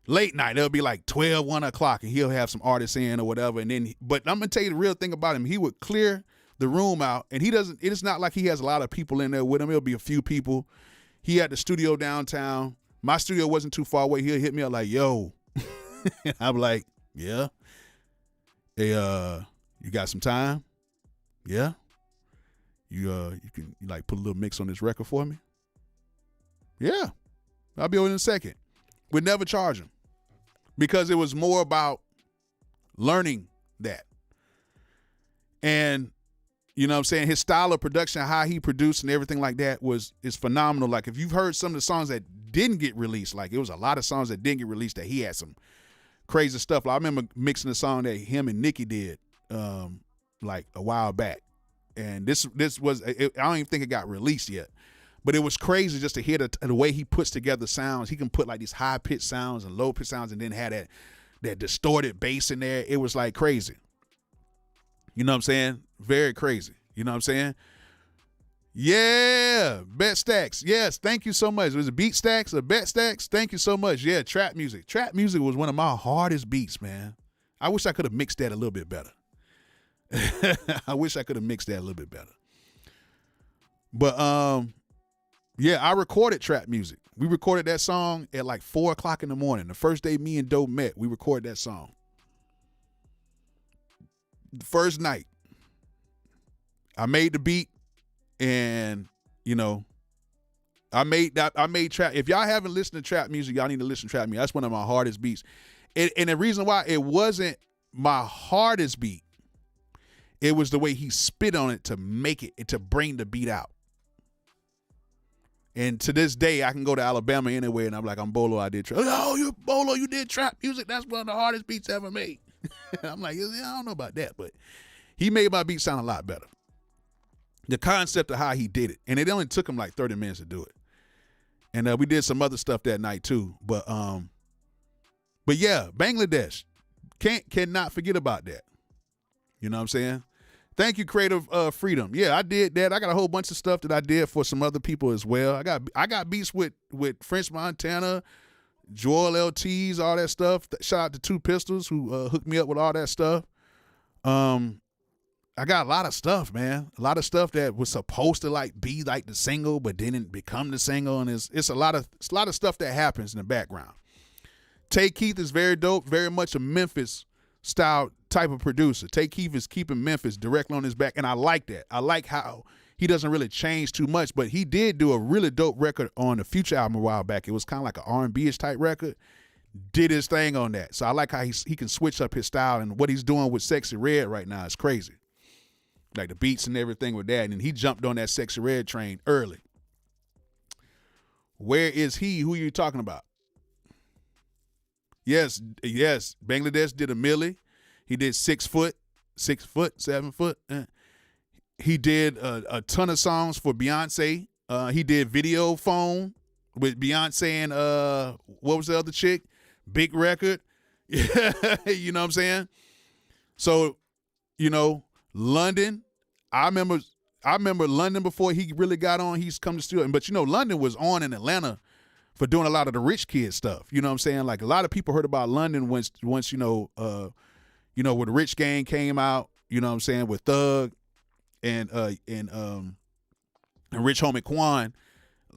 late night. It'll be like 12, 1 o'clock and he'll have some artists in or whatever. And then, but I'm going to tell you the real thing about him. He would clear the room out and it's not like he has a lot of people in there with him. It'll be a few people. He had the studio downtown. My studio wasn't too far away. He'll hit me up like, yo. I'm like, yeah. Hey, you got some time? Yeah. You can like put a little mix on this record for me? Yeah. I'll be over in a second. We'd never charge him because it was more about learning that. And you know what I'm saying? His style of production, how he produced and everything like that is phenomenal. Like if you've heard some of the songs that didn't get released, like it was a lot of songs that didn't get released that he had some crazy stuff. Like, I remember mixing a song that him and Nicki did like a while back. And this was, I don't even think it got released yet. But it was crazy just to hear the way he puts together sounds. He can put like these high-pitched sounds and low-pitched sounds and then have that distorted bass in there. It was like crazy. You know what I'm saying? Very crazy. You know what I'm saying? Yeah, Bet Stacks. Yes, thank you so much. Was it Beat Stacks or Bet Stacks? Thank you so much. Yeah, trap music. Trap music was one of my hardest beats, man. I wish I could have mixed that a little bit better. I wish I could have mixed that a little bit better. But yeah, I recorded trap music. We recorded that song at like 4 o'clock in the morning. The first day me and Doe met, we recorded that song. The first night, I made the beat. And, you know, I made trap. If y'all haven't listened to trap music, y'all need to listen to trap music. That's one of my hardest beats. And the reason why it wasn't my hardest beat, it was the way he spit on it to make it, to bring the beat out. And to this day, I can go to Alabama anywhere, and I'm like, I'm Bolo, I did trap. Oh, you Bolo, you did trap music? That's one of the hardest beats ever made. I'm like, yeah, I don't know about that, but he made my beat sound a lot better. The concept of how he did it, and it only took him like 30 minutes to do it. And we did some other stuff that night too. But yeah, Bangladesh, cannot forget about that. You know what I'm saying? Thank you, Creative Freedom. Yeah, I did that. I got a whole bunch of stuff that I did for some other people as well. I got beats with French Montana, Joel LTs, all that stuff. Shout out to Two Pistols who hooked me up with all that stuff. I got a lot of stuff, man. A lot of stuff that was supposed to like be like the single, but didn't become the single, and it's a lot of stuff that happens in the background. Tay Keith is very dope, very much a Memphis style type of producer. Tay Keith is keeping Memphis directly on his back, and I like that. I like how he doesn't really change too much, but he did do a really dope record on the Future album a while back. It was kind of like an R&B-ish type record. Did his thing on that. So I like how he can switch up his style, and what he's doing with Sexy Red right now is crazy. Like the beats and everything with that, and he jumped on that Sexy Red train early. Where is he? Who are you talking about? Yes. Bangladesh did a milli. He did 6 foot, 7 foot. He did a ton of songs for Beyonce. He did Video Phone with Beyonce and what was the other chick? Big Record. You know what I'm saying? So, you know, London. I remember London before he really got on. He's come to studio, but you know, London was on in Atlanta for doing a lot of the rich kid stuff. You know what I'm saying? Like a lot of people heard about London once you know, when the Rich Gang came out. You know what I'm saying, with Thug and Rich Homie Quan.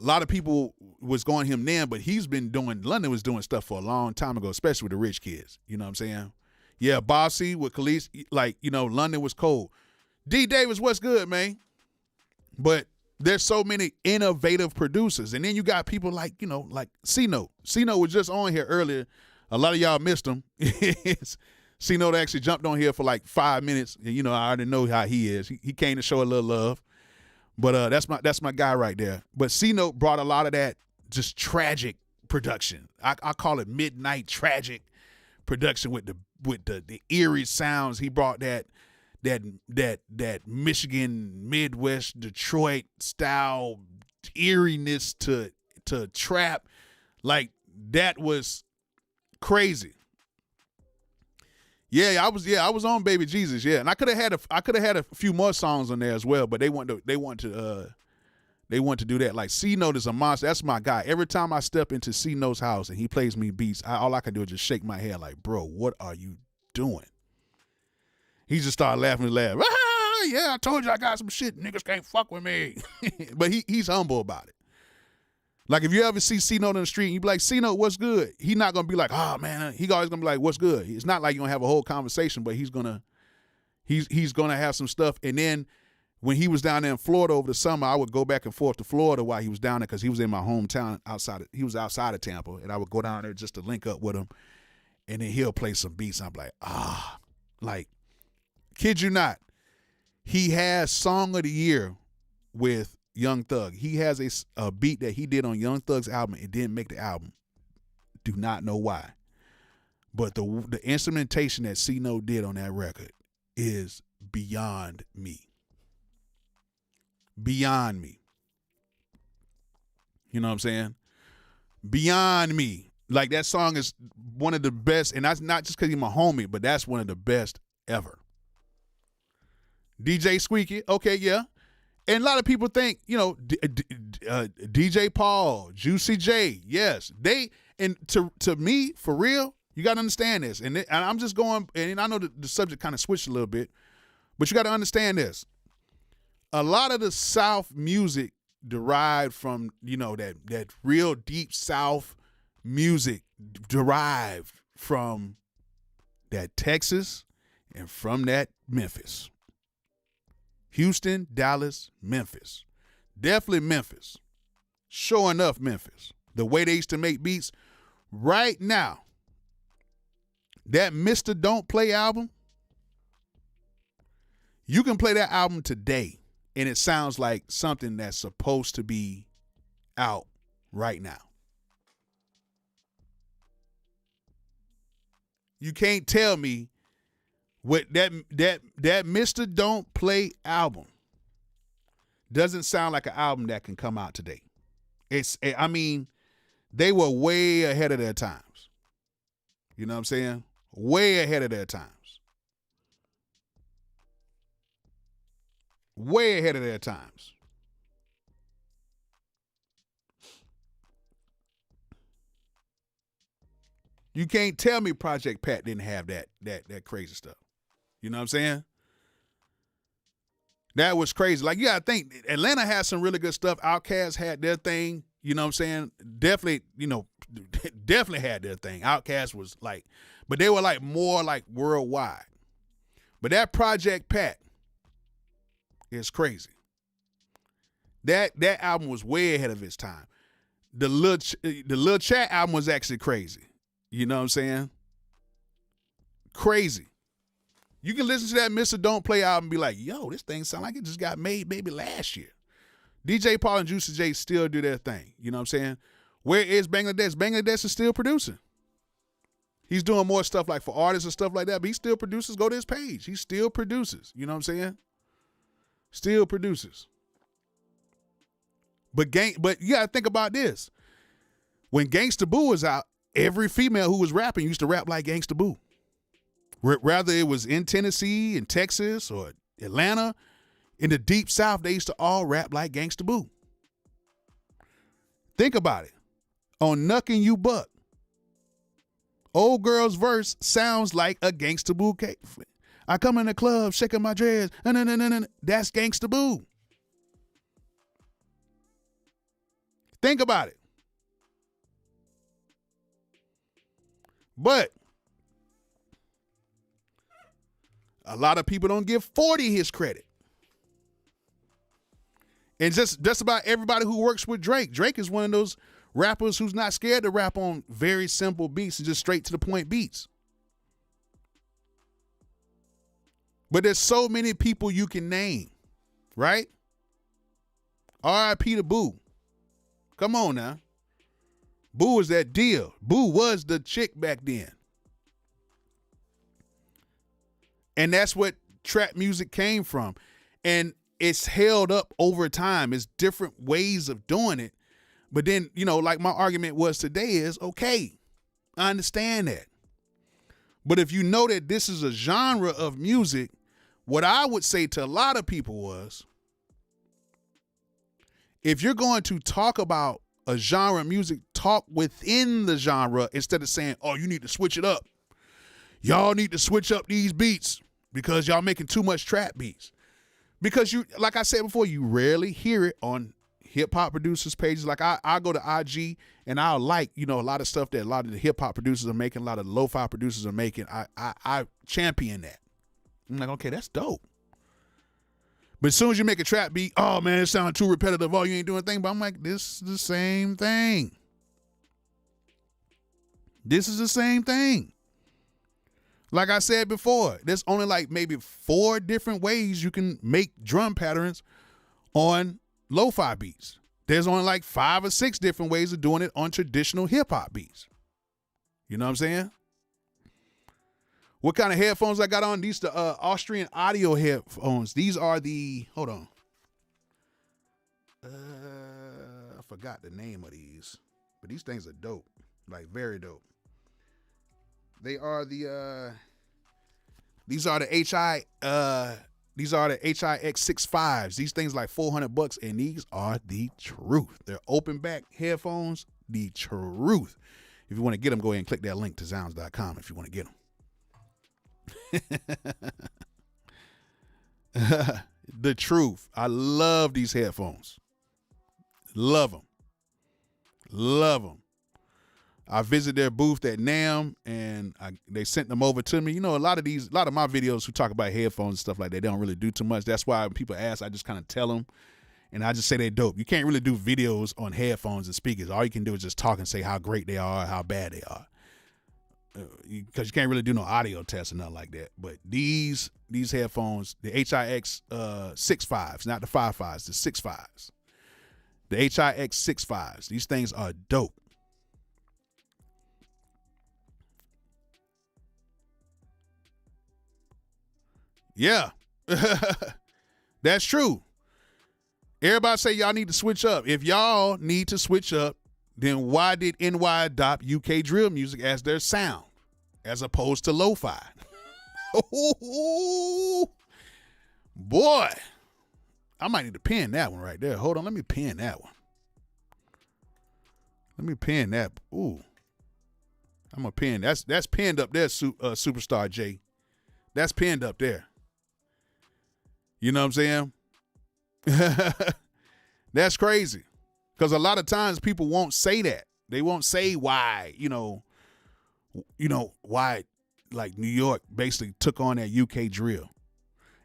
A lot of people was going him then, but London was doing stuff for a long time ago, especially with the rich kids. You know what I'm saying? Yeah, Bossy with Khalees, like, you know, London was cold. D Davis, what's good, man? But there's so many innovative producers. And then you got people like, you know, like C-Note. C-Note was just on here earlier. A lot of y'all missed him. C-Note actually jumped on here for like 5 minutes. And, you know, I already know how he is. He came to show a little love. But that's my guy right there. But C-Note brought a lot of that just tragic production. I call it midnight tragic production with the eerie sounds. He brought that Michigan, Midwest, Detroit style eeriness to trap. Like, that was crazy. Yeah, I was on Baby Jesus, yeah. And I could have had a few more songs on there as well, but they want to do that. Like, C-Note is a monster. That's my guy. Every time I step into C-Note's house and he plays me beats, all I can do is just shake my head like, bro, what are you doing? He just started laughing and laughing. Ah, yeah, I told you I got some shit. Niggas can't fuck with me. But he's humble about it. Like, if you ever see C-Note in the street and you be like, C-Note, what's good? He's not going to be like, oh, man. He always going to be like, what's good? It's not like you're going to have a whole conversation, but he's going to have some stuff. And then when he was down there in Florida over the summer, I would go back and forth to Florida while he was down there because he was in my hometown he was outside of Tampa. And I would go down there just to link up with him. And then he'll play some beats. I'm like, like, kid you not, he has Song of the Year with Young Thug. He has a beat that he did on Young Thug's album. It didn't make the album. Do not know why. But the instrumentation that C-Note did on that record is beyond me. Beyond me. You know what I'm saying? Beyond me. Like, that song is one of the best, and that's not just because he's my homie, but that's one of the best ever. DJ Squeaky, okay, yeah. And a lot of people think, you know, DJ Paul, Juicy J, yes. And to me, for real, you got to understand this. And I'm just going, and I know the subject kind of switched a little bit, but you got to understand this. A lot of the South music derived from, you know, that real deep South music derived from that Texas and from that Memphis. Houston, Dallas, Memphis. Definitely Memphis. Sure enough, Memphis. The way they used to make beats. Right now, that Mr. Don't Play album, you can play that album today, and it sounds like something that's supposed to be out right now. You can't tell me what that Mr. Don't Play album doesn't sound like an album that can come out today. I mean, they were way ahead of their times. You know what I'm saying? Way ahead of their times. Way ahead of their times. You can't tell me Project Pat didn't have that crazy stuff. You know what I'm saying? That was crazy. Like, you gotta think, Atlanta had some really good stuff. Outkast had their thing. You know what I'm saying? Definitely, definitely had their thing. Outkast was like, but they were like more like worldwide. But that Project Pat is crazy. That album was way ahead of its time. The Lil Chat album was actually crazy. You know what I'm saying? Crazy. You can listen to that Mr. Don't Play album and be like, yo, this thing sound like it just got made maybe last year. DJ Paul and Juicy J still do their thing. You know what I'm saying? Where is Bangladesh? Bangladesh is still producing. He's doing more stuff like for artists and stuff like that, but he still produces. Go to his page. He still produces. You know what I'm saying? Still produces. But you gotta think about this. When Gangsta Boo was out, every female who was rapping used to rap like Gangsta Boo. Rather it was in Tennessee, in Texas, or Atlanta, in the Deep South, they used to all rap like Gangsta Boo. Think about it. On Knuckin' You Buck, old girl's verse sounds like a Gangsta Boo cake. I come in the club shaking my dreads. That's Gangsta Boo. Think about it. But a lot of people don't give 40 his credit. And just about everybody who works with Drake. Drake is one of those rappers who's not scared to rap on very simple beats and just straight to the point beats. But there's so many people you can name, right? R.I.P. to Boo. Come on now. Boo was that deal. Boo was the chick back then. And that's what trap music came from. And it's held up over time. It's different ways of doing it. But then, like my argument was today is, okay, I understand that. But if you know that this is a genre of music, what I would say to a lot of people was, if you're going to talk about a genre of music, talk within the genre instead of saying, oh, you need to switch it up. Y'all need to switch up these beats because y'all making too much trap beats. Because you, like I said before, you rarely hear it on hip hop producers pages. Like I go to IG and I'll like, a lot of stuff that a lot of the hip hop producers are making, a lot of the lo-fi producers are making. I champion that. I'm like, okay, that's dope. But as soon as you make a trap beat, oh man, it sounds too repetitive. Oh, you ain't doing a thing. But I'm like, this is the same thing. This is the same thing. Like I said before, there's only like maybe 4 different ways you can make drum patterns on lo-fi beats. There's only like 5 or 6 different ways of doing it on traditional hip hop beats. You know what I'm saying? What kind of headphones I got on? These the Austrian audio headphones. These are the, hold on. I forgot the name of these, but these things are dope, like very dope. They are the these are the HIX65s. These things like $400, and these are the truth. They're open back headphones, the truth. If you want to get them, go ahead and click that link to zounds.com if you want to get them. The truth. I love these headphones. Love them. Love them. I visited their booth at NAMM and they sent them over to me. A lot of my videos who talk about headphones and stuff like that, they don't really do too much. That's why when people ask, I just kind of tell them. And I just say they're dope. You can't really do videos on headphones and speakers. All you can do is just talk and say how great they are, how bad they are. Because you can't really do no audio tests or nothing like that. But these headphones, the HIX 6.5s, not the 5.5s, the 6.5s. The HIX 6.5s, these things are dope. Yeah, that's true. Everybody say y'all need to switch up. If y'all need to switch up, then why did NY adopt UK drill music as their sound as opposed to lo-fi? Boy, I might need to pin that one right there. Hold on, let me pin that one. Let me pin that. Ooh, I'm gonna pin. That's pinned up there, Superstar J. That's pinned up there. You know what I'm saying? That's crazy. Because a lot of times people won't say that. They won't say why, why like New York basically took on that UK drill.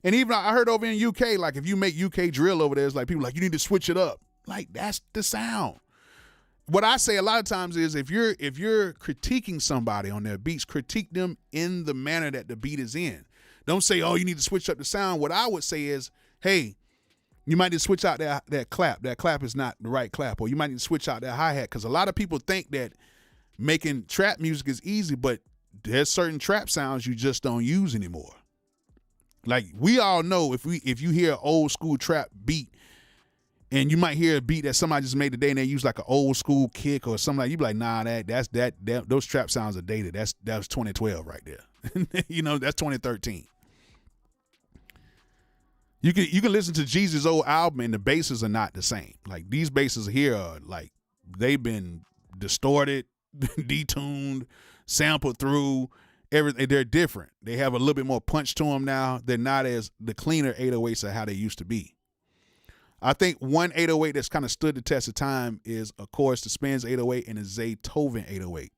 And even I heard over in UK, like if you make UK drill over there, it's like people like, you need to switch it up. Like that's the sound. What I say a lot of times is if you're critiquing somebody on their beats, critique them in the manner that the beat is in. Don't say, oh, you need to switch up the sound. What I would say is, hey, you might need to switch out that clap. That clap is not the right clap. Or you might need to switch out that hi-hat. Because a lot of people think that making trap music is easy, but there's certain trap sounds you just don't use anymore. Like we all know if you hear an old school trap beat, and you might hear a beat that somebody just made today and they use like an old school kick or something like, you be like, nah, that's those trap sounds are dated. That was 2012 right there. That's 2013. You can listen to Jeezy's old album and the basses are not the same. Like these basses here are like they've been distorted, detuned, sampled through. Everything, they're different. They have a little bit more punch to them now. They're not as the cleaner 808s are how they used to be. I think one 808 that's kind of stood the test of time is, of course, the Spins 808 and the Zaytoven 808.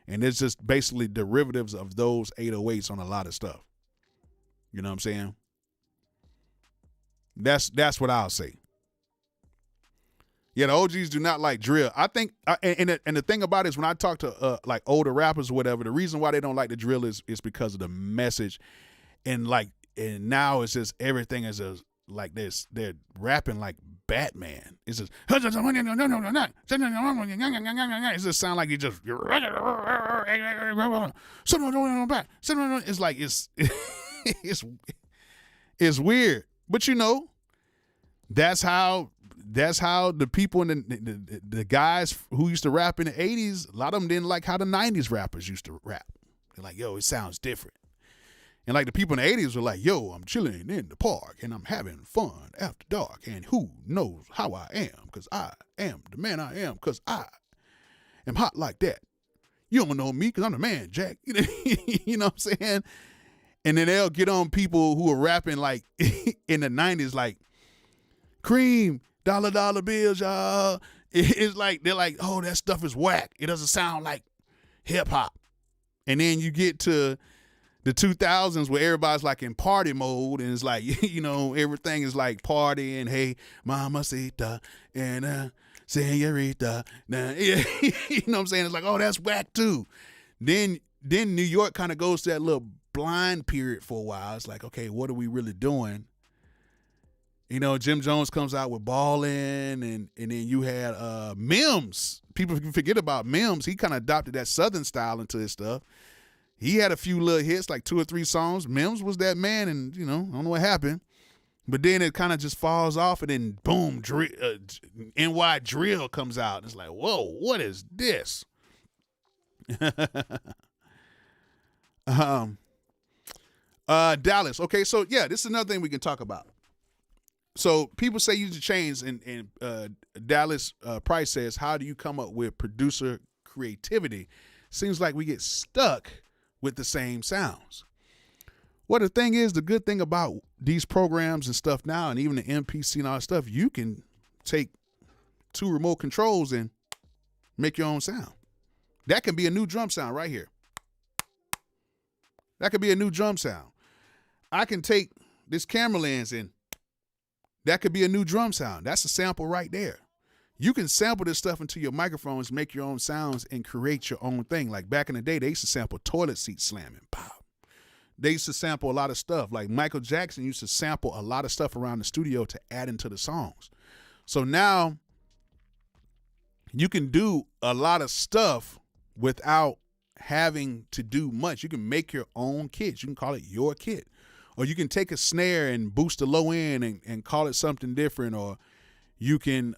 And it's just basically derivatives of those 808s on a lot of stuff. You know what I'm saying? That's what I'll say. Yeah, the OGs do not like drill. I think, and the thing about it is when I talk to like older rappers or whatever, the reason why they don't like the drill is because of the message, and now it's just everything is just like this. They're rapping like Batman. It's just it just sound like you just it's like it's weird. But that's how the people in the guys who used to rap in the 80s, a lot of them didn't like how the 90s rappers used to rap. They're like, yo, it sounds different. And like the people in the 80s were like, yo, I'm chilling in the park and I'm having fun after dark. And who knows how I am? Because I am the man I am because I am hot like that. You don't know me because I'm the man, Jack. You know what I'm saying? And then they'll get on people who are rapping like in the 90s, like Cream, dollar bills, y'all. It's like, they're like, oh, that stuff is whack. It doesn't sound like hip hop. And then you get to the 2000s where everybody's like in party mode and it's like, everything is like party and hey, mamacita and señorita. Nah, you know what I'm saying? It's like, oh, that's whack too. Then New York kind of goes to that little blind period for a while. It's like, okay, what are we really doing? Jim Jones comes out with Ballin', and then you had Mims. People can forget about Mims. He kind of adopted that Southern style into his stuff. He had a few little hits, like 2 or 3 songs. Mims was that man, and I don't know what happened. But then it kind of just falls off, and then boom, NY Drill comes out. It's like, whoa, what is this? Dallas. Okay, so yeah, this is another thing we can talk about. So people say use the chains, and Dallas Price says, how do you come up with producer creativity? Seems like we get stuck with the same sounds. Well, the thing is, the good thing about these programs and stuff now, and even the MPC and all that stuff, you can take 2 remote controls and make your own sound. That can be a new drum sound right here. That could be a new drum sound. I can take this camera lens and That could be a new drum sound. That's a sample right there. You can sample this stuff into your microphones, make your own sounds, and create your own thing. Like back in the day, they used to sample toilet seat slamming. Pow. They used to sample a lot of stuff. Like Michael Jackson used to sample a lot of stuff around the studio to add into the songs. So now you can do a lot of stuff without having to do much. You can make your own kit. You can call it your kit. Or you can take a snare and boost the low end and call it something different. Or you can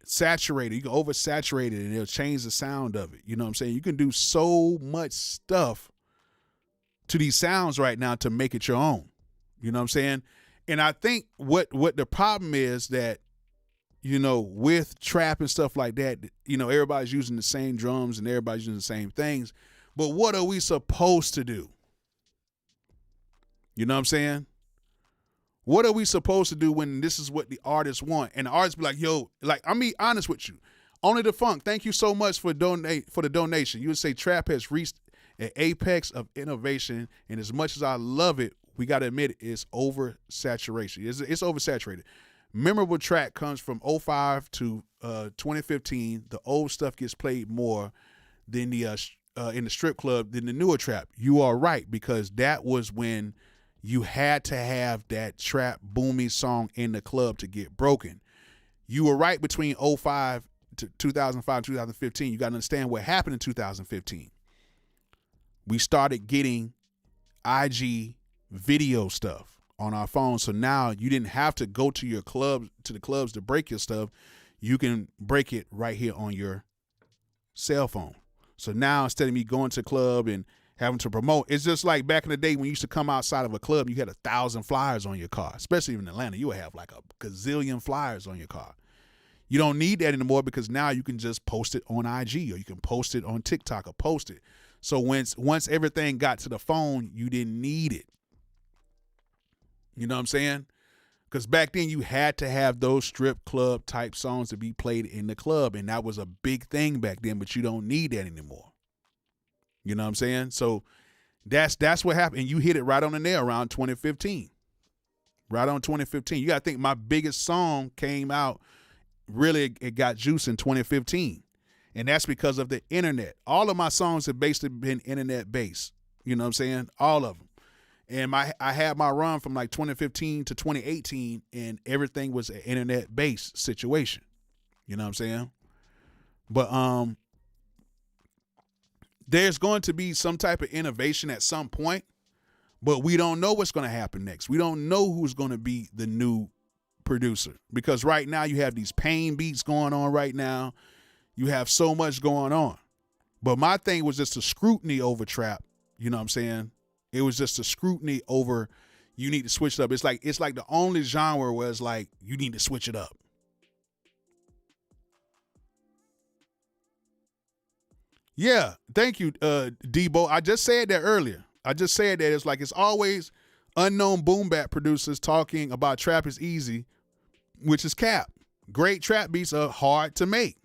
saturate it. You can oversaturate it and it'll change the sound of it. You know what I'm saying? You can do so much stuff to these sounds right now to make it your own. You know what I'm saying? And I think what the problem is that, you know, with trap and stuff like that, you know, everybody's using the same drums and everybody's using the same things. But what are we supposed to do? You know what I'm saying? What are we supposed to do when this is what the artists want? And the artists be like, yo, like, I'm being honest with you. Only the Funk, thank you so much for the donation. You would say trap has reached an apex of innovation, and as much as I love it, we got to admit it, it's oversaturation. It's oversaturated. Memorable track comes from 05 to 2015. The old stuff gets played more than the in the strip club than the newer trap. You are right, because that was when you had to have that trap boomy song in the club to get broken. You were right between 05 to 2005, 2015. You got to understand what happened in 2015. We started getting IG video stuff on our phones. So now you didn't have to go to your club, to the clubs to break your stuff. You can break it right here on your cell phone. So now instead of me going to a club and having to promote, it's just like back in the day when you used to come outside of a club, you had 1,000 flyers on your car, especially in Atlanta. You would have like a gazillion flyers on your car. You don't need that anymore because now you can just post it on IG or you can post it on TikTok or post it. So once everything got to the phone, you didn't need it. You know what I'm saying? Because back then you had to have those strip club type songs to be played in the club. And that was a big thing back then, but you don't need that anymore. You know what I'm saying? So that's what happened. And you hit it right on the nail around 2015. Right on 2015. You got to think my biggest song came out, really, it got juice in 2015. And that's because of the internet. All of my songs have basically been internet based. You know what I'm saying? All of them. And I had my run from like 2015 to 2018, and everything was an internet based situation. You know what I'm saying? But there's going to be some type of innovation at some point, but we don't know what's going to happen next. We don't know who's going to be the new producer, because right now you have these pain beats going on right now. You have so much going on. But my thing was just a scrutiny over trap. You know what I'm saying? It was just a scrutiny over, you need to switch it up. It's like the only genre where it's like, you need to switch it up. Yeah, thank you, Debo. I just said that earlier. I just said that it's like, it's always unknown boom bap producers talking about trap is easy, which is cap. Great trap beats are hard to make.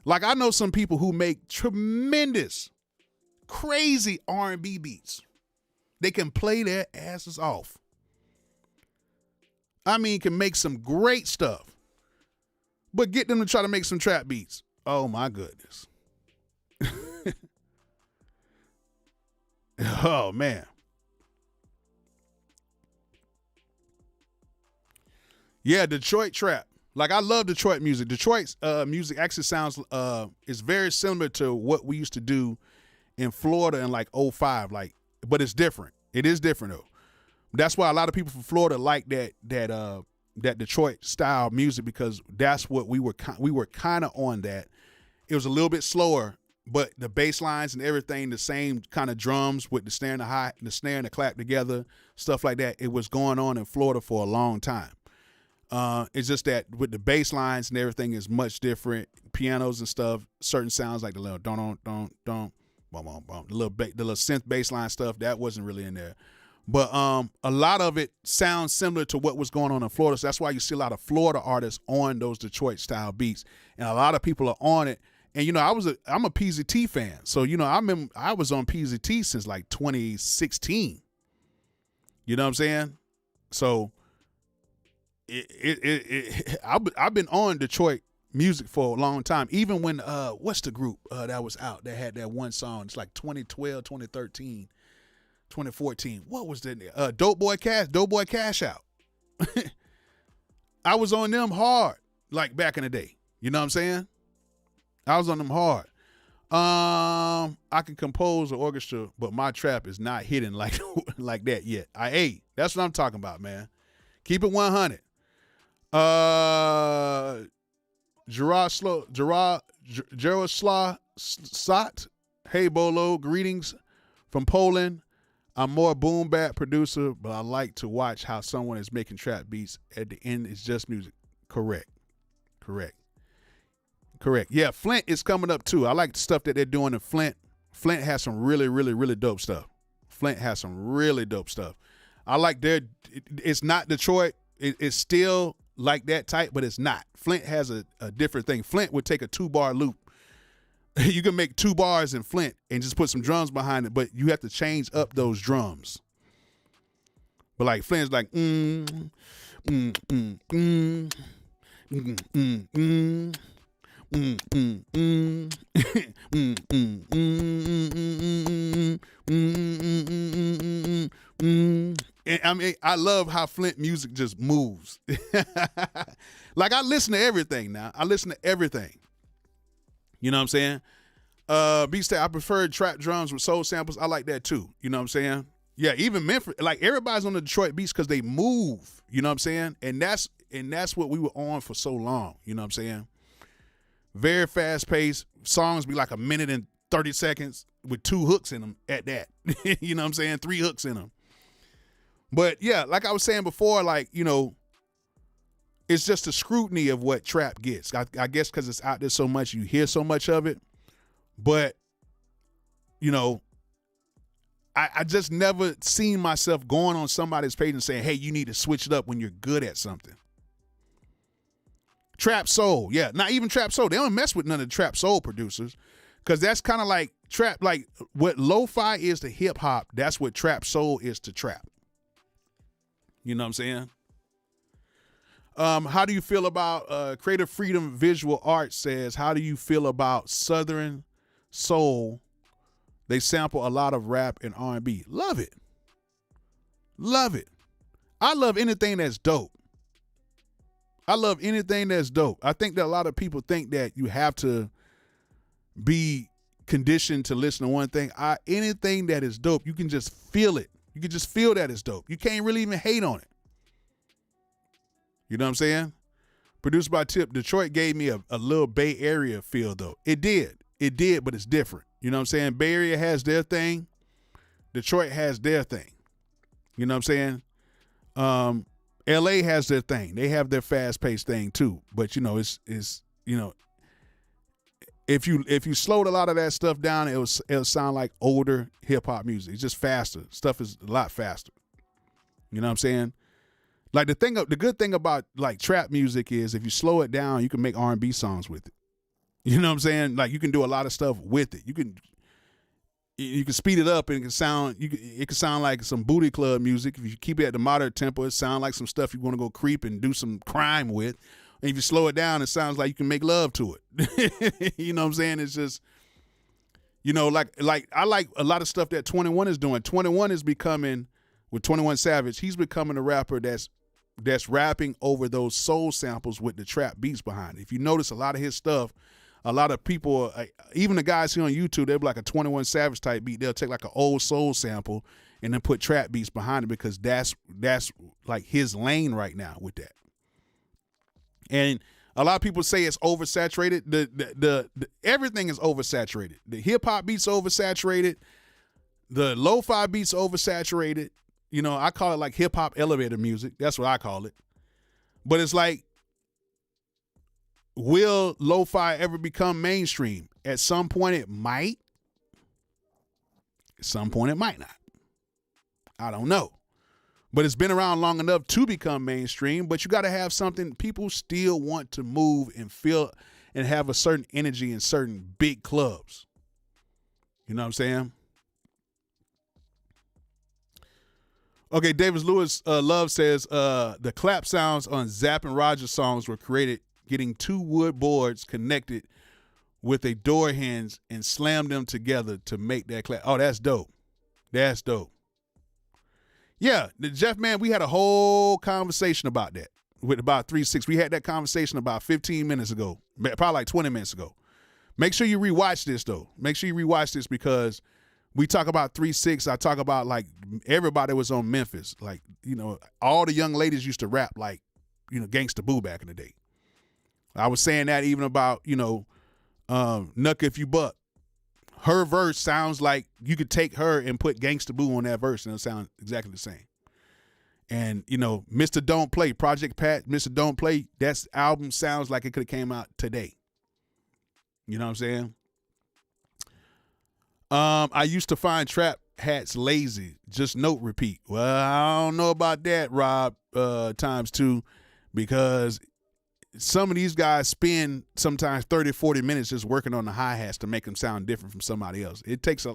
Like, I know some people who make tremendous, crazy R&B beats. They can play their asses off. I mean, can make some great stuff. But get them to try to make some trap beats. Oh, my goodness. Oh, man. Yeah, Detroit trap. Like, I love Detroit music. Detroit's music actually sounds is very similar to what we used to do in Florida in like 05. Like, but it's different. It is different though. That's why a lot of people from Florida like that Detroit style music, because that's what we were kind of on that. It was a little bit slower, but the bass lines and everything, the same kind of drums with the snare and the snare and the clap together, stuff like that. It was going on in Florida for a long time. It's just that with the bass lines and everything is much different. Pianos and stuff, certain sounds like the little don't, bum, bum, the little synth bass line stuff, that wasn't really in there. But a lot of it sounds similar to what was going on in Florida. So that's why you see a lot of Florida artists on those Detroit style beats, and a lot of people are on it. And you know, I'm a PZT fan, so you know, I was on PZT since like 2016. You know what I'm saying? So I've been on Detroit music for a long time. Even when what's the group that was out that had that one song? It's like 2012, 2013, 2014. What was that? Dope Boy Cash Out. I was on them hard, like back in the day. You know what I'm saying? I was on them hard. I can compose an orchestra, but my trap is not hitting like like that yet. That's what I'm talking about, man. Keep it 100. Gerard Slat. Hey Bolo, greetings from Poland. I'm more boom bap producer, but I like to watch how someone is making trap beats. At the end, it's just music. Correct. Yeah, Flint is coming up too. I like the stuff that they're doing in Flint. Flint has some really, really, really dope stuff. I like it's not Detroit. It's still like that type, but it's not. Flint has a different thing. Flint would take a 2-bar loop. You can make 2 bars in Flint and just put some drums behind it, but you have to change up those drums. But like Flint's like I mean, I love how Flint music just moves. Like I listen to everything now. You know what I'm saying? Beats I prefer trap drums with soul samples. I like that too. You know what I'm saying? Yeah, even Memphis, like everybody's on the Detroit beats because they move. You know what I'm saying? And that's what we were on for so long. You know what I'm saying? Very fast paced. Songs be like a minute and 30 seconds with 2 hooks in them at that. You know what I'm saying? 3 hooks in them. But yeah, like I was saying before, like, you know, it's just the scrutiny of what trap gets. I guess because it's out there so much, you hear so much of it. But, you know, I just never seen myself going on somebody's page and saying, hey, you need to switch it up when you're good at something. Trap soul, yeah, not even trap soul. They don't mess with none of the trap soul producers because that's kind of like trap, like what lo-fi is to hip hop, that's what trap soul is to trap. You know what I'm saying? How do you feel about Creative Freedom Visual Arts says, how do you feel about Southern soul? They sample a lot of rap and R&B. Love it. I love anything that's dope. I think that a lot of people think that you have to be conditioned to listen to one thing. Anything that is dope, you can just feel it. You can just feel that it's dope. You can't really even hate on it. You know what I'm saying? Produced by Tip, Detroit gave me a little Bay Area feel, though. It did, but it's different. You know what I'm saying? Bay Area has their thing. Detroit has their thing. You know what I'm saying? LA has their thing. They have their fast-paced thing, too. But, you know, it's you know, if you slowed a lot of that stuff down, it'll sound like older hip-hop music. It's just faster. Stuff is a lot faster. You know what I'm saying? Like the good thing about like trap music is if you slow it down, you can make R&B songs with it. You know what I'm saying? Like you can do a lot of stuff with it. You can speed it up and it can sound like some booty club music. If you keep it at the moderate tempo, it sounds like some stuff you want to go creep and do some crime with. And if you slow it down, it sounds like you can make love to it. You know what I'm saying? It's just, you know, like I like a lot of stuff that 21 is doing. 21 is becoming, with 21 Savage, he's becoming a rapper that's rapping over those soul samples with the trap beats behind it. If you notice a lot of his stuff, a lot of people, even the guys here on YouTube, they'll be like a 21 Savage type beat. They'll take like an old soul sample and then put trap beats behind it because that's like his lane right now with that. And a lot of people say it's oversaturated. The everything is oversaturated. The hip hop beats oversaturated. The lo-fi beats oversaturated. You know, I call it like hip hop elevator music. That's what I call it. But it's like, will lo-fi ever become mainstream? At some point it might. At some point it might not. I don't know. But it's been around long enough to become mainstream, but you got to have something people still want to move and feel and have a certain energy in certain big clubs. You know what I'm saying? Okay, Davis Lewis Love says the clap sounds on Zapp and Rogers songs were created getting two wood boards connected with a door hinge and slam them together to make that clap. Oh, that's dope. That's dope. Yeah, the Jeff Man, we had a whole conversation about that with about 3-6. We had that conversation about 15 minutes ago, probably like 20 minutes ago. Make sure you rewatch this, though. Make sure you rewatch this because we talk about 3-6. I talk about, like, everybody was on Memphis. Like, you know, all the young ladies used to rap like, you know, Gangsta Boo back in the day. I was saying that even about, you know, Nuck If You Buck. Her verse sounds like you could take her and put Gangsta Boo on that verse and it'll sound exactly the same. And, you know, Mr. Don't Play, Project Pat, Mr. Don't Play, that album sounds like it could have came out today. You know what I'm saying? I used to find trap hats lazy. Just note repeat. Well, I don't know about that, Rob, ×2, because some of these guys spend sometimes 30, 40 minutes just working on the hi-hats to make them sound different from somebody else. It takes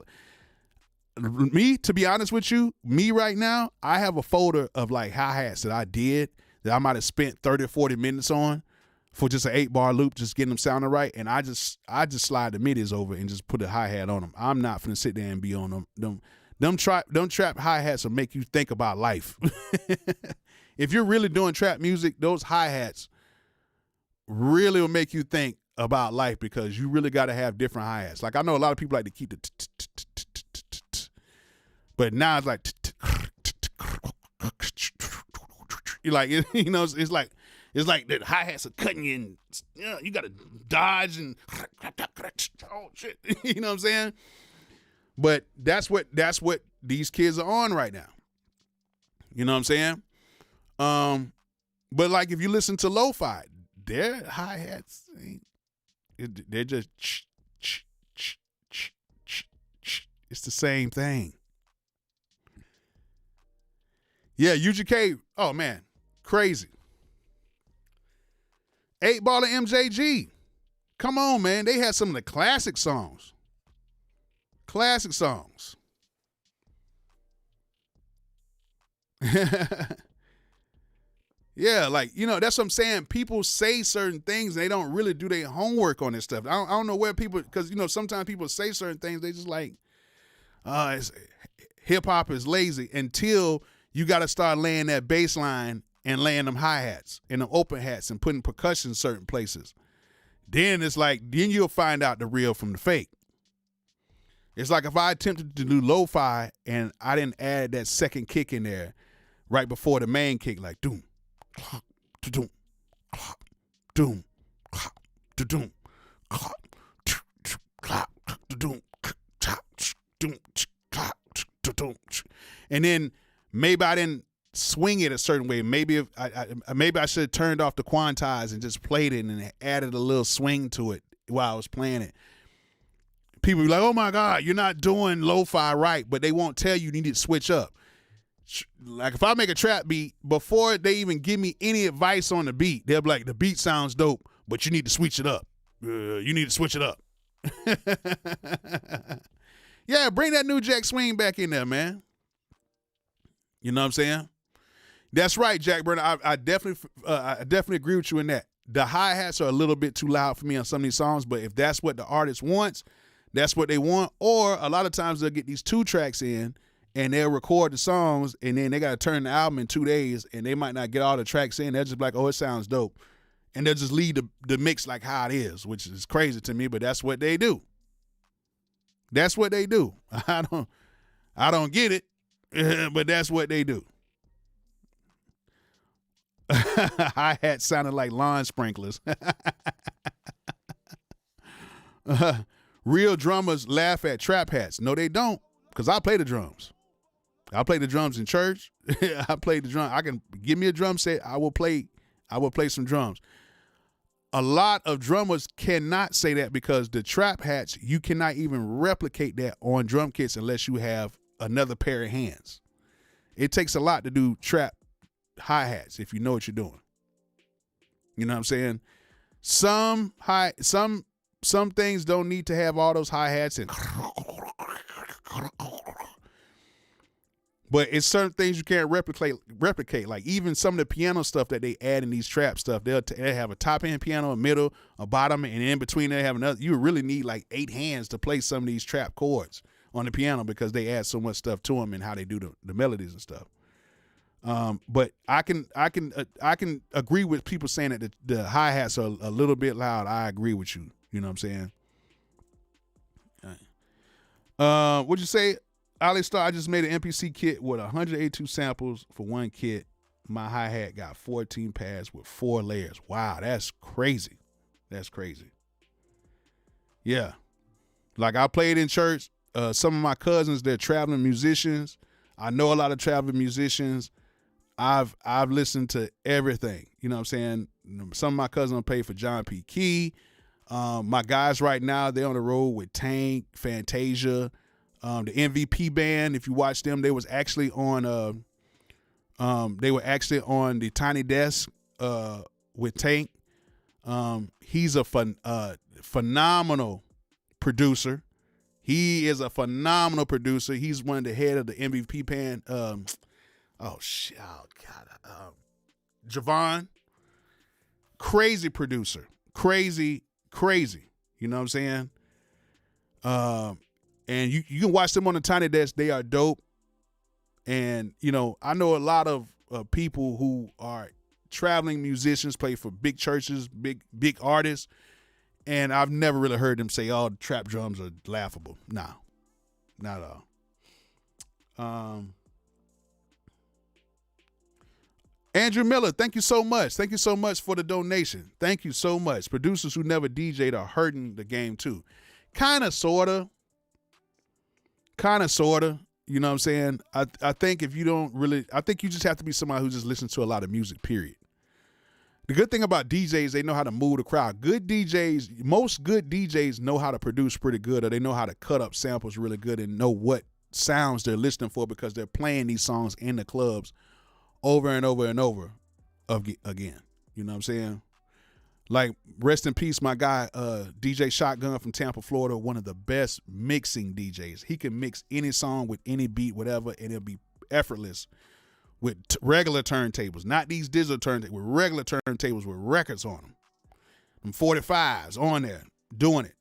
me, to be honest with you, me right now, I have a folder of like hi-hats that I did that I might have spent 30, 40 minutes on for just an 8-bar loop, just getting them sounding right. And I just slide the midis over and just put a hi-hat on them. I'm not finna sit there and be on them. Them trap hi-hats will make you think about life. If you're really doing trap music, those hi-hats really will make you think about life because you really got to have different hi-hats. Like I know a lot of people like to keep the but now it's like you like you know it's like the hi-hats are cutting you and you got to dodge and oh shit. You know what I'm saying? But that's what these kids are on right now. You know what I'm saying? But like if you listen to lo-fi, their hi-hats, they're just, it's the same thing. Yeah, UGK, oh man, crazy. 8-Ball and MJG. Come on, man. They had some of the classic songs. Classic songs. Yeah, like, you know, that's what I'm saying. People say certain things and they don't really do their homework on this stuff. I don't know where people, because, you know, sometimes people say certain things, they just like, hip-hop is lazy until you got to start laying that bass line and laying them hi-hats and them open hats and putting percussion in certain places. Then it's like, then you'll find out the real from the fake. It's like if I attempted to do lo-fi and I didn't add that second kick in there right before the main kick, like doom, clop, doom, clop, doom, clop, doom, clop, clop, doom, clop, doom, clop, doom. And then maybe I didn't swing it a certain way. Maybe if maybe I should have turned off the quantize and just played it and added a little swing to it while I was playing it. People be like, oh my God, you're not doing lo-fi right, but they won't tell you need to switch up. Like if I make a trap beat, before they even give me any advice on the beat, they'll be like, the beat sounds dope, but you need to switch it up. You need to switch it up. Yeah, bring that new jack swing back in there, man. You know what I'm saying? That's right, Jack Burner. I definitely agree with you in that. The hi-hats are a little bit too loud for me on some of these songs, but if that's what the artist wants, that's what they want. Or a lot of times they'll get these 2 tracks in and they'll record the songs and then they got to turn the album in 2 days and they might not get all the tracks in. They're just like, oh, it sounds dope. And they'll just leave the mix like how it is, which is crazy to me, but that's what they do. That's what they do. I don't get it, but that's what they do. Hi-hat sounded like lawn sprinklers. Real drummers laugh at trap hats. No, they don't, because I play the drums. I play the drums in church. I play the drum. I can give me a drum set. I will play some drums. A lot of drummers cannot say that because the trap hats, you cannot even replicate that on drum kits unless you have another pair of hands. It takes a lot to do trap hi-hats if you know what you're doing. You know what I'm saying? Some things don't need to have all those hi-hats and But it's certain things you can't replicate. Like even some of the piano stuff that they add in these trap stuff, they have a top end piano, a middle, a bottom, and in between they have another. You really need like 8 hands to play some of these trap chords on the piano because they add so much stuff to them and how they do the melodies and stuff. But I can agree with people saying that the hi-hats are a little bit loud. I agree with you. You know what I'm saying? What'd you say? Ali Star, I just made an MPC kit with 182 samples for one kit. My hi-hat got 14 pads with 4 layers. Wow, that's crazy. That's crazy. Yeah. Like I played in church. Some of my cousins, they're traveling musicians. I know a lot of traveling musicians. I've listened to everything. You know what I'm saying? Some of my cousins pay for John P. Key. My guys right now, they're on the road with Tank, Fantasia. The MVP band, if you watch them, they was actually on the Tiny Desk with Tank. He's a phenomenal producer. He is a phenomenal producer. He's one of the head of the MVP band. Javon. Crazy producer. Crazy. You know what I'm saying? And you can watch them on the Tiny Desk. They are dope. And, you know, I know a lot of people who are traveling musicians, play for big churches, big artists. And I've never really heard them say, oh, the trap drums are laughable. Nah, not at all. Andrew Miller, thank you so much. Thank you so much for the donation. Thank you so much. Producers who never DJ'd are hurting the game too. Kind of, sort of. You know what I'm saying? I think if you don't really, I think you just have to be somebody who just listens to a lot of music, period. The good thing about DJs, they know how to move the crowd. Most good DJs know how to produce pretty good, or they know how to cut up samples really good and know what sounds they're listening for because they're playing these songs in the clubs over and over and over again. You know what I'm saying? Like, rest in peace, my guy, DJ Shotgun from Tampa, Florida, one of the best mixing DJs. He can mix any song with any beat, whatever, and it'll be effortless with regular turntables, not these digital turntables, with regular turntables with records on them. Them 45s on there, doing it.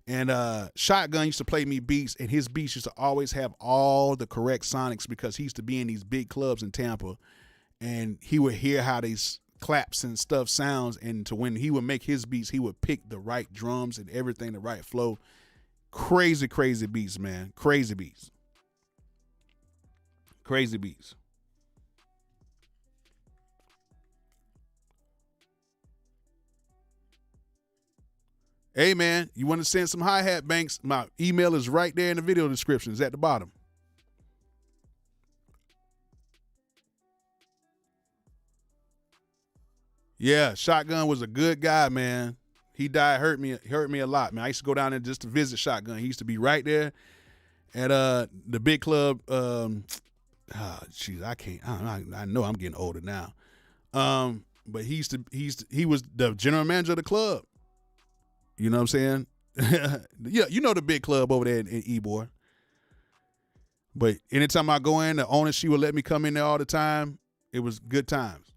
And Shotgun used to play me beats, and his beats used to always have all the correct sonics because he used to be in these big clubs in Tampa, and he would hear how these claps and stuff sounds, and to when he would make his beats, he would pick the right drums and everything, the right flow. Crazy beats, man. Crazy beats. Hey, man, you want to send some hi-hat banks? My email is right there in the video description. It's at the bottom. Yeah, Shotgun was a good guy, man. He died, hurt me a lot, man. I used to go down there just to visit Shotgun. He used to be right there at the big club. I know I'm getting older now. But he was the general manager of the club. You know what I'm saying? Yeah, you know the big club over there in Ybor. But anytime I go in, the owner, she would let me come in there all the time. It was good times.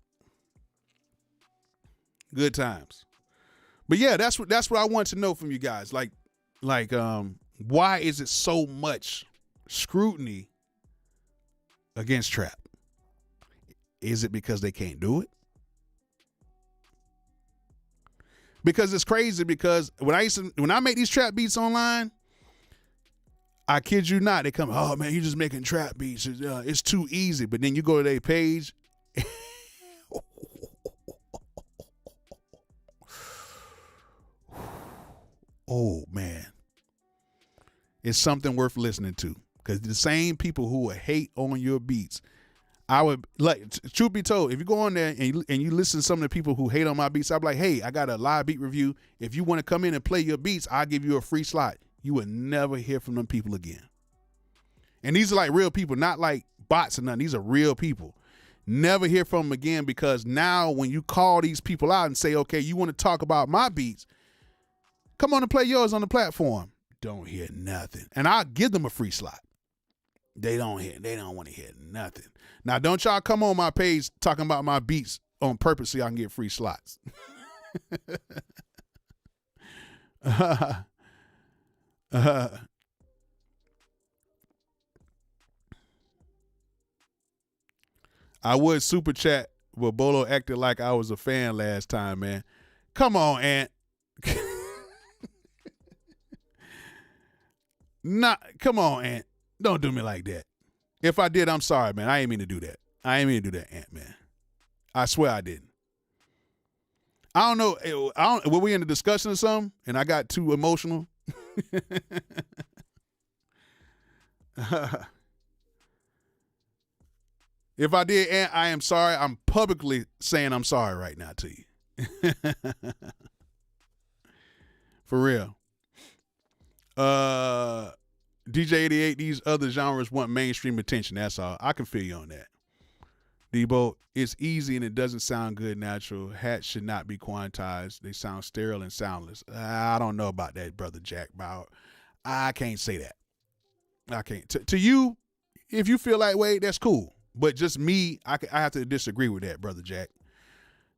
Good times. But yeah, that's what I want to know from you guys. Like, why is it so much scrutiny against trap? Is it because they can't do it? Because it's crazy, because when I make these trap beats online, I kid you not, they come, oh man, you're just making trap beats. It's too easy. But then you go to their page. Oh man, it's something worth listening to, because the same people who will hate on your beats, I would like. Truth be told, if you go on there and you listen to some of the people who hate on my beats, I'm like, hey, I got a live beat review. If you want to come in and play your beats, I'll give you a free slot. You will never hear from them people again. And these are like real people, not like bots or nothing. These are real people. Never hear from them again, because now when you call these people out and say, okay, you want to talk about my beats, come on and play yours on the platform. Don't hear nothing. And I'll give them a free slot. They don't want to hear nothing. Now, don't y'all come on my page talking about my beats on purpose so y'all can get free slots. I would super chat, but Bolo acted like I was a fan last time, man. Come on, Ant. Come on, Ant. Don't do me like that. If I did, I'm sorry, man. I ain't mean to do that. I ain't mean to do that, Ant, man. I swear I didn't. I don't know. Were we in a discussion or something? And I got too emotional. If I did, Ant, I am sorry. I'm publicly saying I'm sorry right now to you. For real. DJ 88, these other genres want mainstream attention. That's all. I can feel you on that. Debo, it's easy and it doesn't sound good natural. Hats should not be quantized. They sound sterile and soundless. I don't know about that, Brother Jack Bauer. I can't say that. I can't. To you, if you feel like, wait, that's cool. But just me, I have to disagree with that, Brother Jack.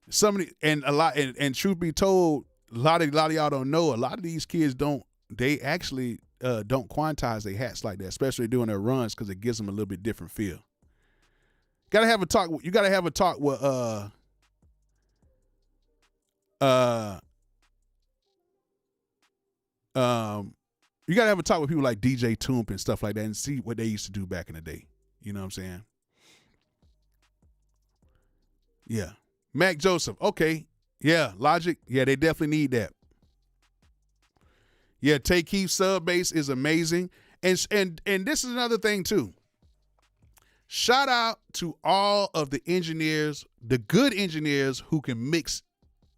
Somebody, and truth be told, a lot of y'all don't know, a lot of these kids they actually don't quantize their hats like that, especially doing their runs, because it gives them a little bit different feel. You gotta have a talk with you gotta have a talk with people like DJ Toomp and stuff like that and see what they used to do back in the day. You know what I'm saying? Yeah. Mac Joseph, okay. Yeah, Logic, yeah, they definitely need that. Yeah, Take Keith sub bass is amazing. And this is another thing too. Shout out to all of the engineers, the good engineers who can mix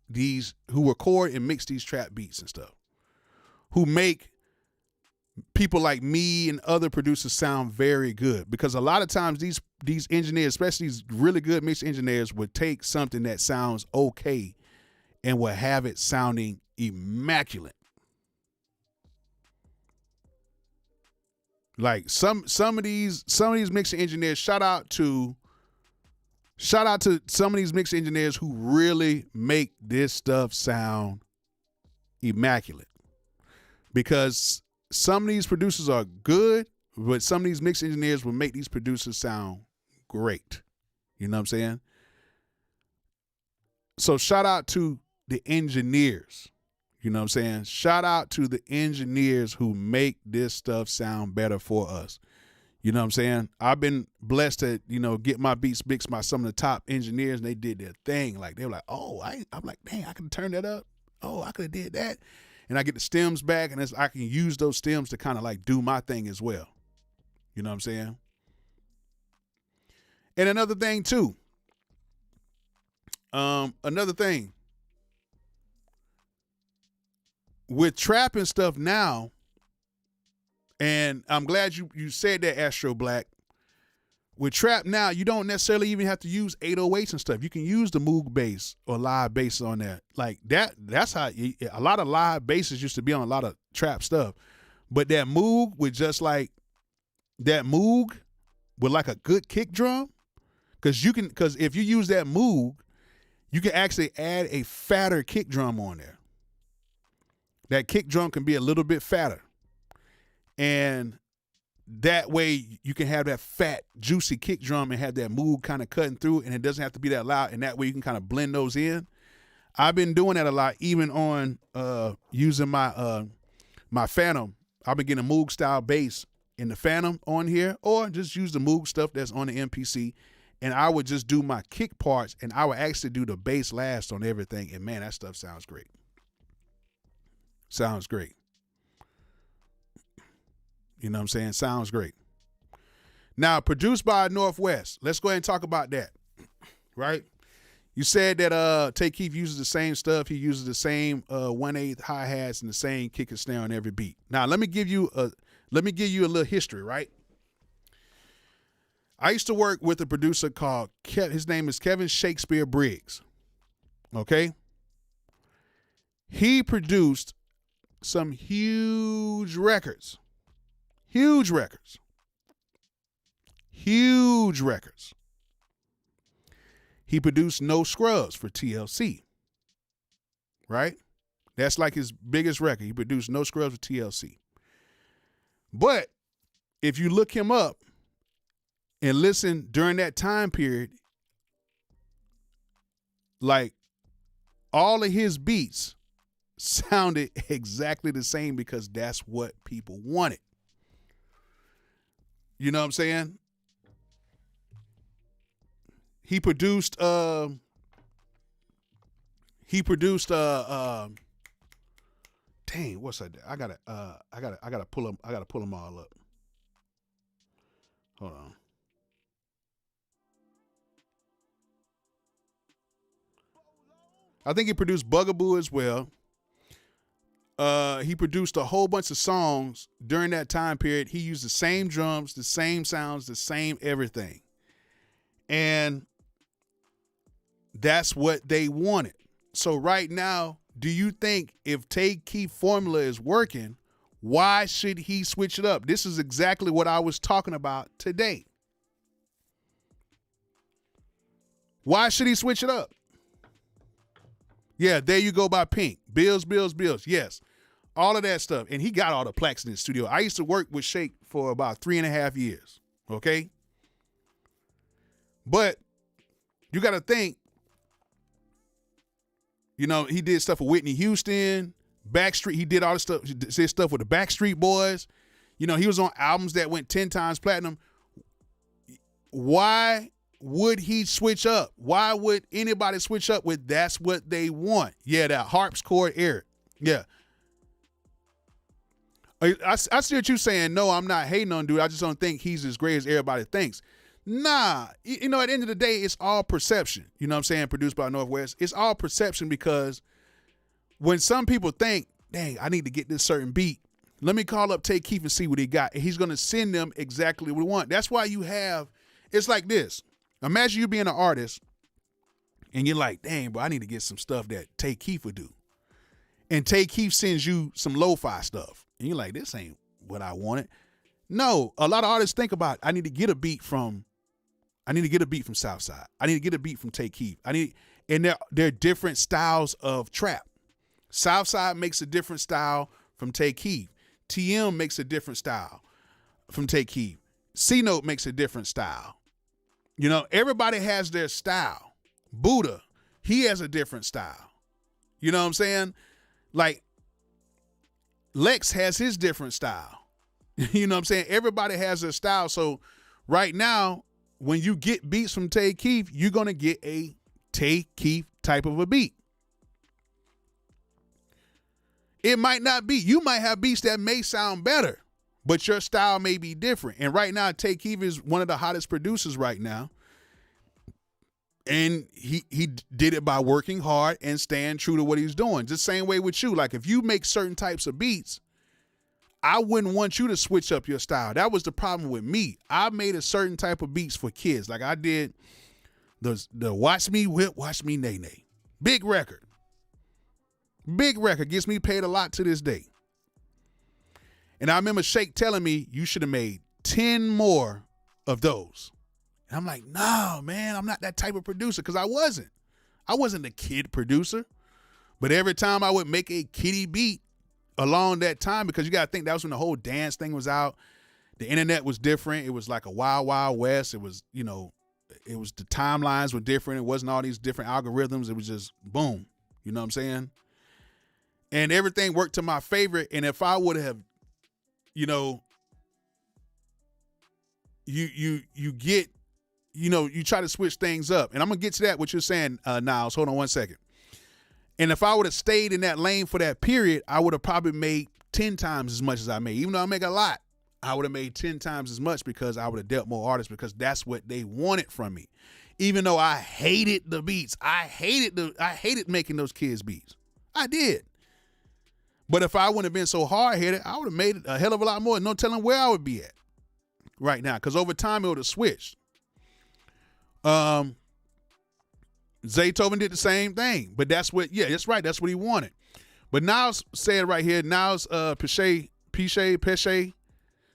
these, who record and mix these trap beats and stuff, who make people like me and other producers sound very good. Because a lot of times these engineers, especially these really good mix engineers, would take something that sounds okay and will have it sounding immaculate. Like some of these mixing engineers, shout out to some of these mixing engineers who really make this stuff sound immaculate. Because some of these producers are good, but some of these mix engineers will make these producers sound great. You know what I'm saying? So shout out to the engineers. You know what I'm saying? Shout out to the engineers who make this stuff sound better for us. You know what I'm saying? I've been blessed to, get my beats mixed by some of the top engineers, and they did their thing. Like, they were like, oh, I'm like, dang, I can turn that up. Oh, I could have did that. And I get the stems back, and I can use those stems to kind of like do my thing as well. You know what I'm saying? And another thing too. With trap and stuff now, and I'm glad you said that, Astro Black. With trap now, you don't necessarily even have to use 808s and stuff. You can use the Moog bass or live bass on there. Like that's how a lot of live basses used to be on a lot of trap stuff. But that Moog with like a good kick drum, because if you use that Moog, you can actually add a fatter kick drum on there. That kick drum can be a little bit fatter. And that way you can have that fat, juicy kick drum and have that Moog kind of cutting through, and it doesn't have to be that loud, and that way you can kind of blend those in. I've been doing that a lot, even on using my Phantom. I've been getting a Moog style bass in the Phantom on here, or just use the Moog stuff that's on the MPC, and I would just do my kick parts, and I would actually do the bass last on everything, and man, that stuff sounds great. Sounds great. You know what I'm saying? Sounds great. Now, produced by Northwest. Let's go ahead and talk about that. Right? You said that Take Keith uses the same stuff. He uses the same 1/8 hi-hats and the same kick and snare on every beat. Now, let me give you a little history, right? I used to work with a producer called his name is Kevin Shakespeare Briggs. Okay? He produced some huge records. huge records. He produced No Scrubs for TLC, right? That's like his biggest record. He produced No Scrubs for TLC. But if you look him up and listen during that time period, like all of his beats sounded exactly the same because that's what people wanted. You know what I'm saying? He produced dang, what's that? I gotta pull them all up. Hold on. I think he produced Bugaboo as well. He produced a whole bunch of songs during that time period. He used the same drums, the same sounds, the same everything. And that's what they wanted. So right now, do you think if Tay Keith formula is working, why should he switch it up? This is exactly what I was talking about today. Why should he switch it up? Yeah, There You Go by Pink. Bills, Bills, Bills. Yes. All of that stuff. And he got all the plaques in the studio. I used to work with Shake for about 3.5 years. Okay? But you got to think, you know, he did stuff with Whitney Houston, Backstreet. He did all this stuff. He did stuff with the Backstreet Boys. You know, he was on albums that went 10 times platinum. Why would he switch up? Why would anybody switch up with that's what they want? Yeah, that harpsichord era. Yeah. I see what you're saying. No, I'm not hating on dude. I just don't think he's as great as everybody thinks. Nah, you know, at the end of the day, it's all perception. You know what I'm saying? Produced by Northwest. It's all perception because when some people think, dang, I need to get this certain beat, let me call up Tay Keith and see what he got. And he's going to send them exactly what we want. That's why you have, it's like this. Imagine you being an artist and you're like, dang, bro, I need to get some stuff that Tay Keith would do. And Tay Keith sends you some lo-fi stuff. And you're like, this ain't what I wanted. No, a lot of artists think about, I need to get a beat from Southside. I need to get a beat from Tay Keith. And they're different styles of trap. Southside makes a different style from Tay Keith. TM makes a different style from Tay Keith. C-Note makes a different style. You know, everybody has their style. Buddha, he has a different style. You know what I'm saying? Like, Lex has his different style. You know what I'm saying? Everybody has their style. So right now, when you get beats from Tay Keith, you're going to get a Tay Keith type of a beat. It might not be. You might have beats that may sound better, but your style may be different. And right now, Tay Keith is one of the hottest producers right now. And he did it by working hard and staying true to what he's doing. Just same way with you. Like if you make certain types of beats, I wouldn't want you to switch up your style. That was the problem with me. I made a certain type of beats for kids. Like I did the Watch Me Whip, Watch Me Nay Nay. Big record. Big record. Gets me paid a lot to this day. And I remember Shake telling me, you should have made 10 more of those. And I'm like, no, man, I'm not that type of producer because I wasn't. I wasn't a kid producer. But every time I would make a kiddie beat along that time, because you got to think that was when the whole dance thing was out. The internet was different. It was like a wild, wild west. It was, you know, it was the timelines were different. It wasn't all these different algorithms. It was just boom. You know what I'm saying? And everything worked to my favorite. And if I would have, you know, you get, you know, you try to switch things up. And I'm going to get to that, what you're saying, Niles. Hold on one second. And if I would have stayed in that lane for that period, I would have probably made 10 times as much as I made. Even though I make a lot, I would have made 10 times as much because I would have dealt more artists because that's what they wanted from me. Even though I hated the beats. I hated making those kids beats. I did. But if I wouldn't have been so hard-headed, I would have made a hell of a lot more. No telling where I would be at right now because over time it would have switched. Zaytoven did the same thing, but that's what, yeah, that's right. That's what he wanted. But Niles said right here, Niles Pesce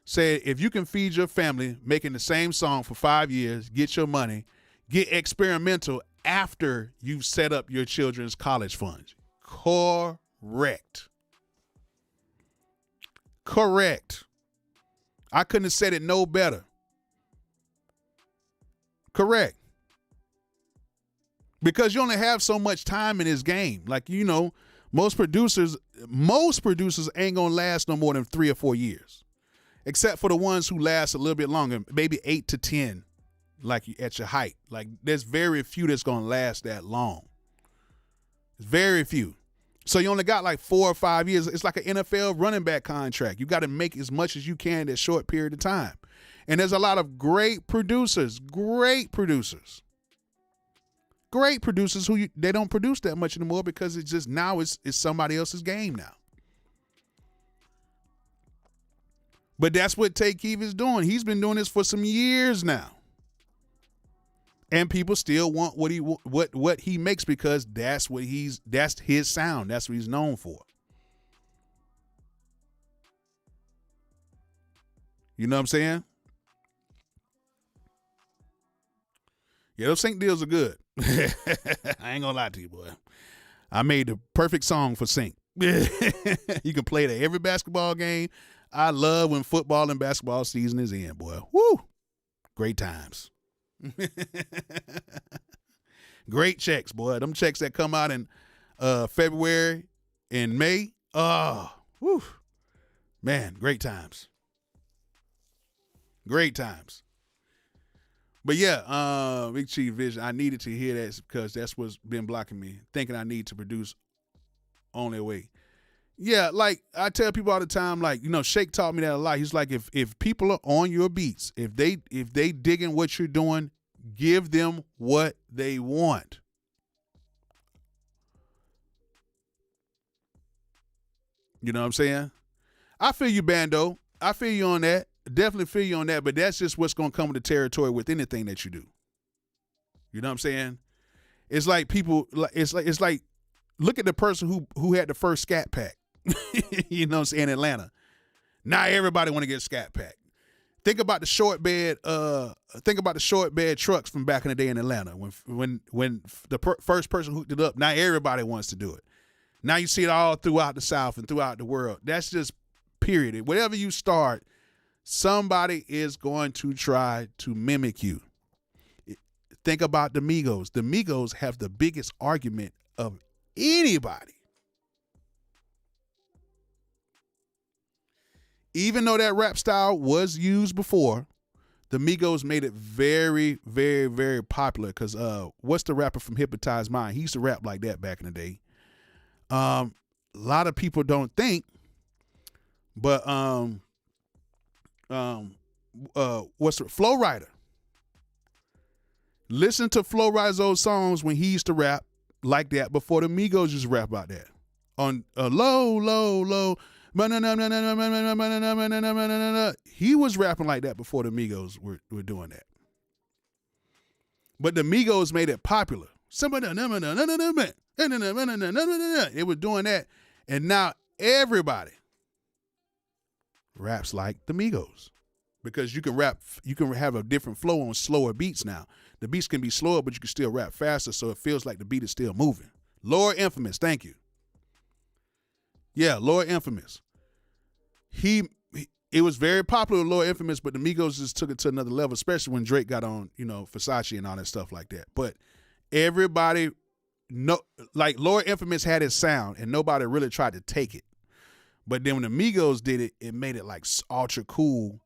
said, if you can feed your family making the same song for 5 years, get your money, get experimental after you've set up your children's college funds. Correct. Correct. I couldn't have said it no better. Correct. Because you only have so much time in this game. Like, you know, most producers ain't gonna last no more than 3 or 4 years. Except for the ones who last a little bit longer, maybe 8 to 10, like at your height. Like, there's very few that's gonna last that long. Very few. So you only got like 4 or 5 years. It's like an NFL running back contract. You got to make as much as you can in that short period of time. And there's a lot of great producers who they don't produce that much anymore because it's just now it's somebody else's game now. But that's what Tay Keith is doing. He's been doing this for some years now. And people still want what he makes because that's his sound. That's what he's known for. You know what I'm saying? Yeah, those sync deals are good. I ain't gonna lie to you, boy. I made the perfect song for sync. You can play it at every basketball game. I love when football and basketball season is in, boy. Woo! Great times. Great checks, boy. Them checks that come out in February and May. Oh, whew. Man, great times. Great times. But yeah, Big Chief Vision, I needed to hear that because that's what's been blocking me, thinking I need to produce on their way. Yeah, like I tell people all the time, like, you know, Shake taught me that a lot. He's like, if people are on your beats, if they digging what you're doing, give them what they want. You know what I'm saying? I feel you, Bando. I feel you on that. Definitely feel you on that, but that's just what's going to come with the territory with anything that you do. You know what I'm saying? It's like people, it's like look at the person who had the first Scat Pack. You know what I'm saying, in Atlanta. Now everybody want to get a Scat Pack. Think about the short bed trucks from back in the day in Atlanta when the first person hooked it up. Now everybody wants to do it. Now you see it all throughout the South and throughout the world. That's just period. Whatever you start, somebody is going to try to mimic you. Think about the Migos. The Migos have the biggest argument of anybody. Even though that rap style was used before, the Migos made it very, very, very popular because what's the rapper from Hypnotized Mind? He used to rap like that back in the day. A lot of people don't think, but what's the Flow Rider? Listen to Flow Rider's old songs when he used to rap like that before the Migos used to rap about that. On low, low, low. He was rapping like that before the Migos were doing that. But the Migos made it popular. They were doing that. And now everybody raps like the Migos. Because you can have a different flow on slower beats now. The beats can be slower, but you can still rap faster, so it feels like the beat is still moving. Lord Infamous, thank you. Yeah, Lord Infamous. It was very popular with Lord Infamous, but the Migos just took it to another level, especially when Drake got on, you know, Versace and all that stuff like that. But everybody, like Lord Infamous had his sound, and nobody really tried to take it. But then when the Migos did it, it made it like ultra cool,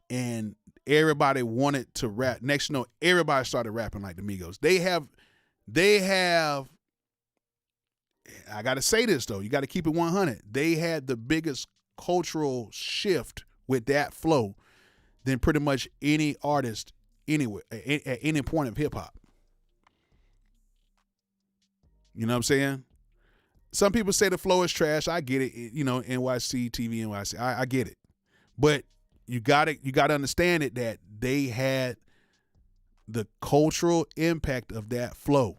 and everybody wanted to rap. Next, you know, everybody started rapping like the Migos. They have. I got to say this, though. You got to keep it 100. They had the biggest cultural shift with that flow than pretty much any artist anywhere at any point of hip-hop. You know what I'm saying? Some people say the flow is trash. I get it. You know, NYC, TV, NYC. I get it. But you got to understand it that they had the cultural impact of that flow.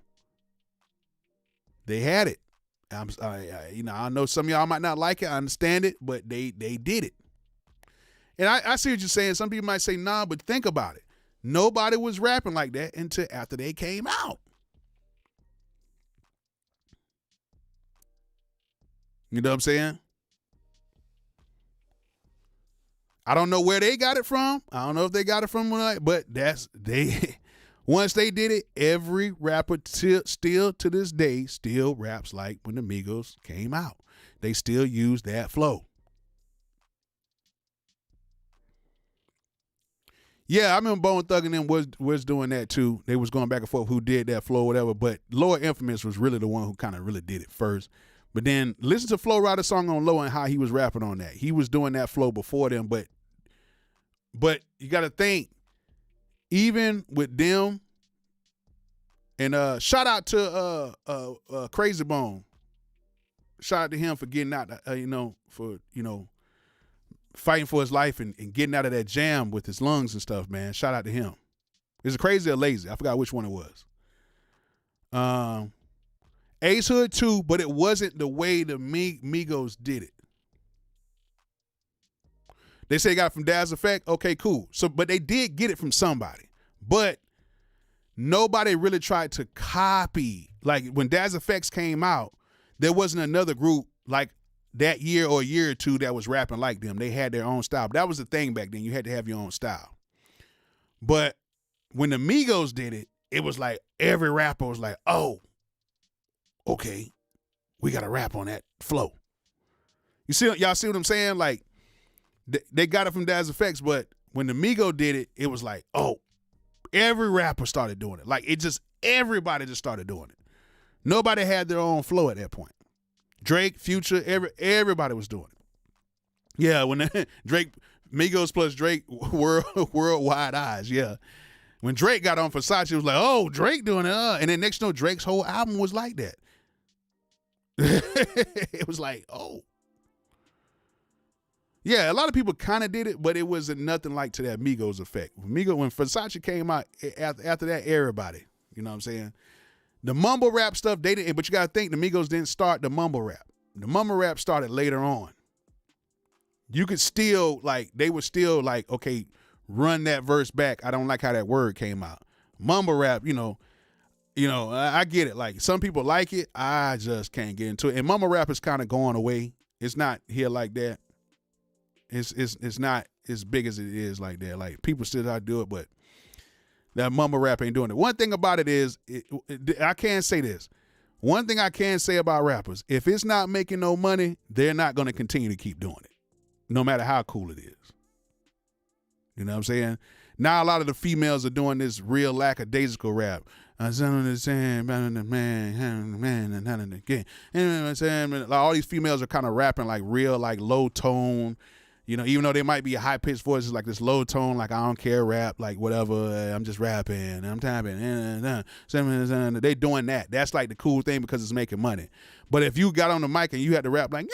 They had it. I know some of y'all might not like it. I understand it, but they did it. And I see what you're saying. Some people might say, nah, but think about it. Nobody was rapping like that until after they came out. You know what I'm saying? I don't know where they got it from. I don't know if they got it from, but they. Once they did it, every rapper still to this day still raps like when the Migos came out. They still use that flow. Yeah, I remember Bone Thug and them was doing that too. They was going back and forth who did that flow, whatever. But Lord Infamous was really the one who kind of really did it first. But then listen to Flo Rida's song on Low and how he was rapping on that. He was doing that flow before them, but you got to think, even with them, and shout out to Crazy Bone. Shout out to him for getting out, fighting for his life and getting out of that jam with his lungs and stuff, man. Shout out to him. Is it Crazy or Lazy? I forgot which one it was. Ace Hood too, but it wasn't the way the Migos did it. They say they got it from Daz Effect. Okay, cool. But they did get it from somebody. But nobody really tried to copy. Like when Daz Effects came out, there wasn't another group like that year or a year or two that was rapping like them. They had their own style. But that was the thing back then. You had to have your own style. But when the Migos did it, it was like every rapper was like, oh, okay, we got to rap on that flow. Y'all see what I'm saying? Like, they got it from Daz Effects, but when the Migos did it, it was like, oh, every rapper started doing it. Like, everybody just started doing it. Nobody had their own flow at that point. Drake, Future, everybody was doing it. Yeah, when Drake, Migos plus Drake, worldwide eyes, yeah. When Drake got on Versace, it was like, oh, Drake doing it. And then next you know, Drake's whole album was like that. It was like, oh. Yeah, a lot of people kind of did it, but it wasn't nothing like to that Migos effect. When Versace came out, after that, everybody, you know what I'm saying? The mumble rap stuff, they didn't, but you got to think the Migos didn't start the mumble rap. The mumble rap started later on. You could still, they were still like, okay, run that verse back. I don't like how that word came out. Mumble rap, I get it. Like, some people like it. I just can't get into it. And mumble rap is kind of going away. It's not here like that. It's not as big as it is like that. Like, people still how to do it, but that mumble rap ain't doing it. One thing about it is, I can't say this. One thing I can say about rappers, if it's not making no money, they're not going to continue to keep doing it, no matter how cool it is. You know what I'm saying? Now a lot of the females are doing this real lackadaisical rap. All these females are kind of rapping like real, like low tone. Even though they might be a high-pitched voice, it's like this low tone, like I don't care rap, like whatever, I'm just rapping, I'm tapping. They doing that. That's like the cool thing because it's making money. But if you got on the mic and you had to rap like,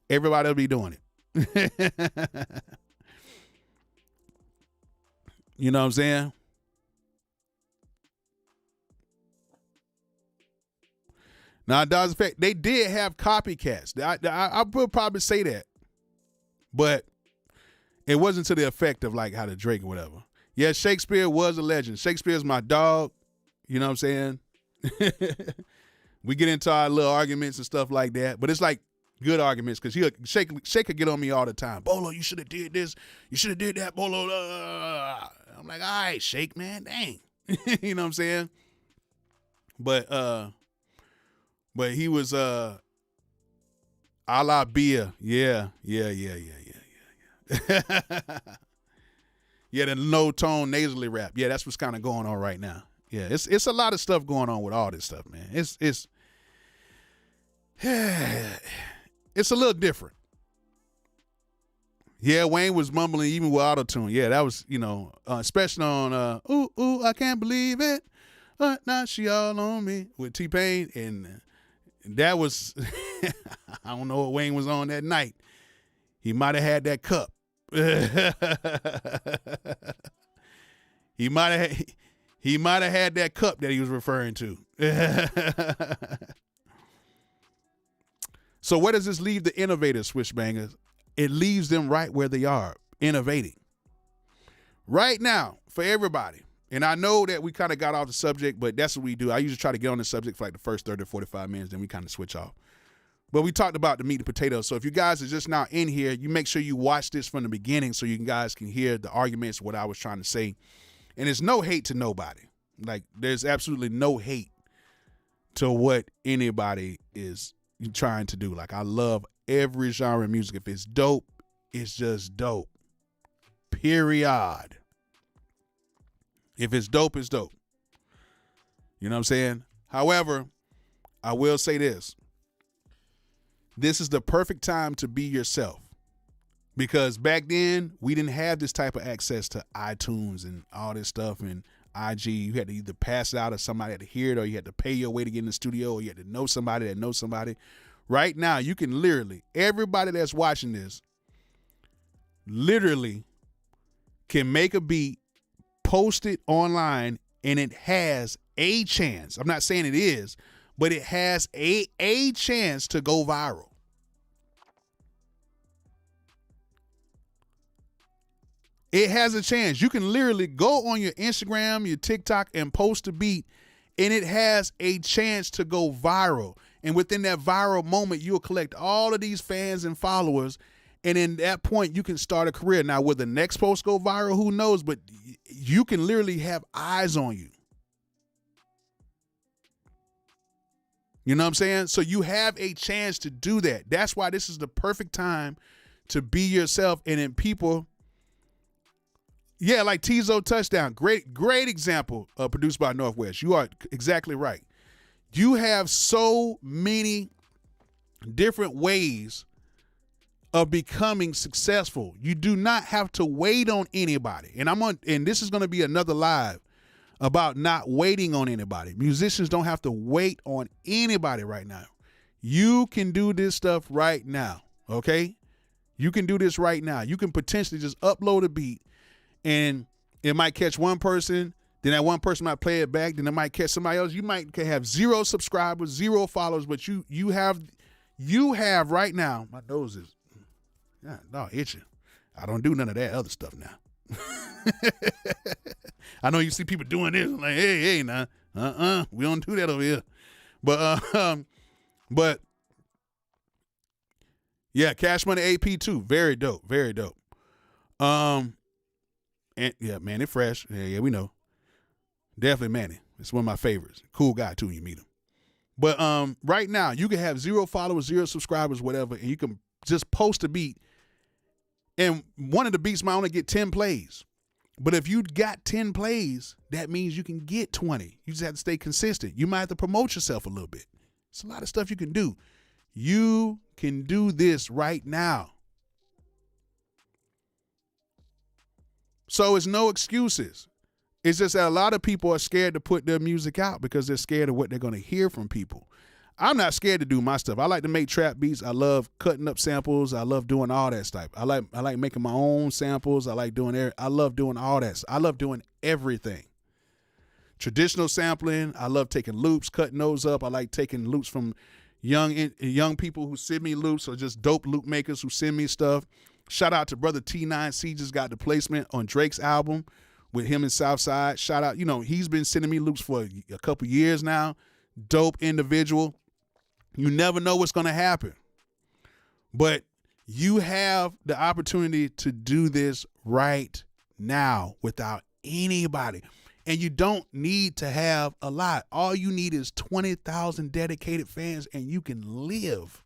everybody will be doing it. You know what I'm saying? Now, Daz Effect, they did have copycats. I will probably say that. But it wasn't to the effect of like how the Drake or whatever. Yeah, Shakespeare was a legend. Shakespeare's my dog. You know what I'm saying? We get into our little arguments and stuff like that. But it's like good arguments because Shake could get on me all the time. Bolo, you should have did this. You should have did that, Bolo. I'm like, all right, Shake, man, dang. You know what I'm saying? But he was a la Bia. Yeah. Yeah, the low tone nasally rap. Yeah, that's what's kind of going on right now. Yeah, it's a lot of stuff going on with all this stuff, man. It's a little different. Yeah, Wayne was mumbling even with auto-tune. Yeah, that was, especially on ooh, I can't believe it. Now she all on me with T-Pain, and that was I don't know what Wayne was on that night. He might have had that cup. He might have had that cup that he was referring to. So where does this leave the innovators, Swishbangers? it leaves them right where they are, innovating. Right now, for everybody, and I know that we kind of got off the subject, but that's what we do. I usually try to get on the subject for like the first 30 to 45 minutes, then we kind of switch off. But we talked about the meat and potatoes. So if you guys are just now in here, you make sure you watch this from the beginning so you guys can hear the arguments, what I was trying to say. And there's no hate to nobody. Like, there's absolutely no hate to what anybody is trying to do. Like, I love every genre of music. If it's dope, it's just dope. Period. If it's dope, it's dope. You know what I'm saying? However, I will say this. This is the perfect time to be yourself. Because back then, we didn't have this type of access to iTunes and all this stuff and IG. You had to either pass it out or somebody had to hear it, or you had to pay your way to get in the studio, or you had to know somebody that knows somebody. Right now, you can literally, everybody that's watching this, literally can make a beat, post it online, and it has a chance. I'm not saying it is, but it has a chance to go viral. It has a chance. You can literally go on your Instagram, your TikTok, and post a beat, and it has a chance to go viral. And within that viral moment, you'll collect all of these fans and followers, and in that point, you can start a career. Now, will the next post go viral? Who knows? But you can literally have eyes on you. You know what I'm saying? So you have a chance to do that. That's why this is the perfect time to be yourself. And then people, yeah, like Tizo Touchdown, great example produced by Northwest. You are exactly right. You have so many different ways of becoming successful. You do not have to wait on anybody. And this is going to be another live about not waiting on anybody. Musicians don't have to wait on anybody right now. You can do this stuff right now, okay? You can do this right now. You can potentially just upload a beat, and it might catch one person, then that one person might play it back, then it might catch somebody else. You might have 0 subscribers, 0 followers, but you have right now, my nose is itching. I don't do none of that other stuff now. I know you see people doing this, like, hey, nah, we don't do that over here. But yeah, Cash Money AP too, very dope. And yeah, Manny Fresh, yeah, we know, definitely Manny. It's one of my favorites. Cool guy too. You meet him. But right now, you can have 0 followers, 0 subscribers, whatever, and you can just post a beat, and one of the beats might only get 10 plays. But if you got 10 plays, that means you can get 20. You just have to stay consistent. You might have to promote yourself a little bit. It's a lot of stuff you can do. You can do this right now. So it's no excuses. It's just that a lot of people are scared to put their music out because they're scared of what they're going to hear from people. I'm not scared to do my stuff. I like to make trap beats. I love cutting up samples. I love doing all that stuff. I like making my own samples. I love doing all that. I love doing everything. Traditional sampling. I love taking loops, cutting those up. I like taking loops from young people who send me loops, or just dope loop makers who send me stuff. Shout out to brother T9C, just got the placement on Drake's album with him and Southside. Shout out, he's been sending me loops for a couple years now. Dope individual. You never know what's going to happen. But you have the opportunity to do this right now without anybody. And you don't need to have a lot. All you need is 20,000 dedicated fans, and you can live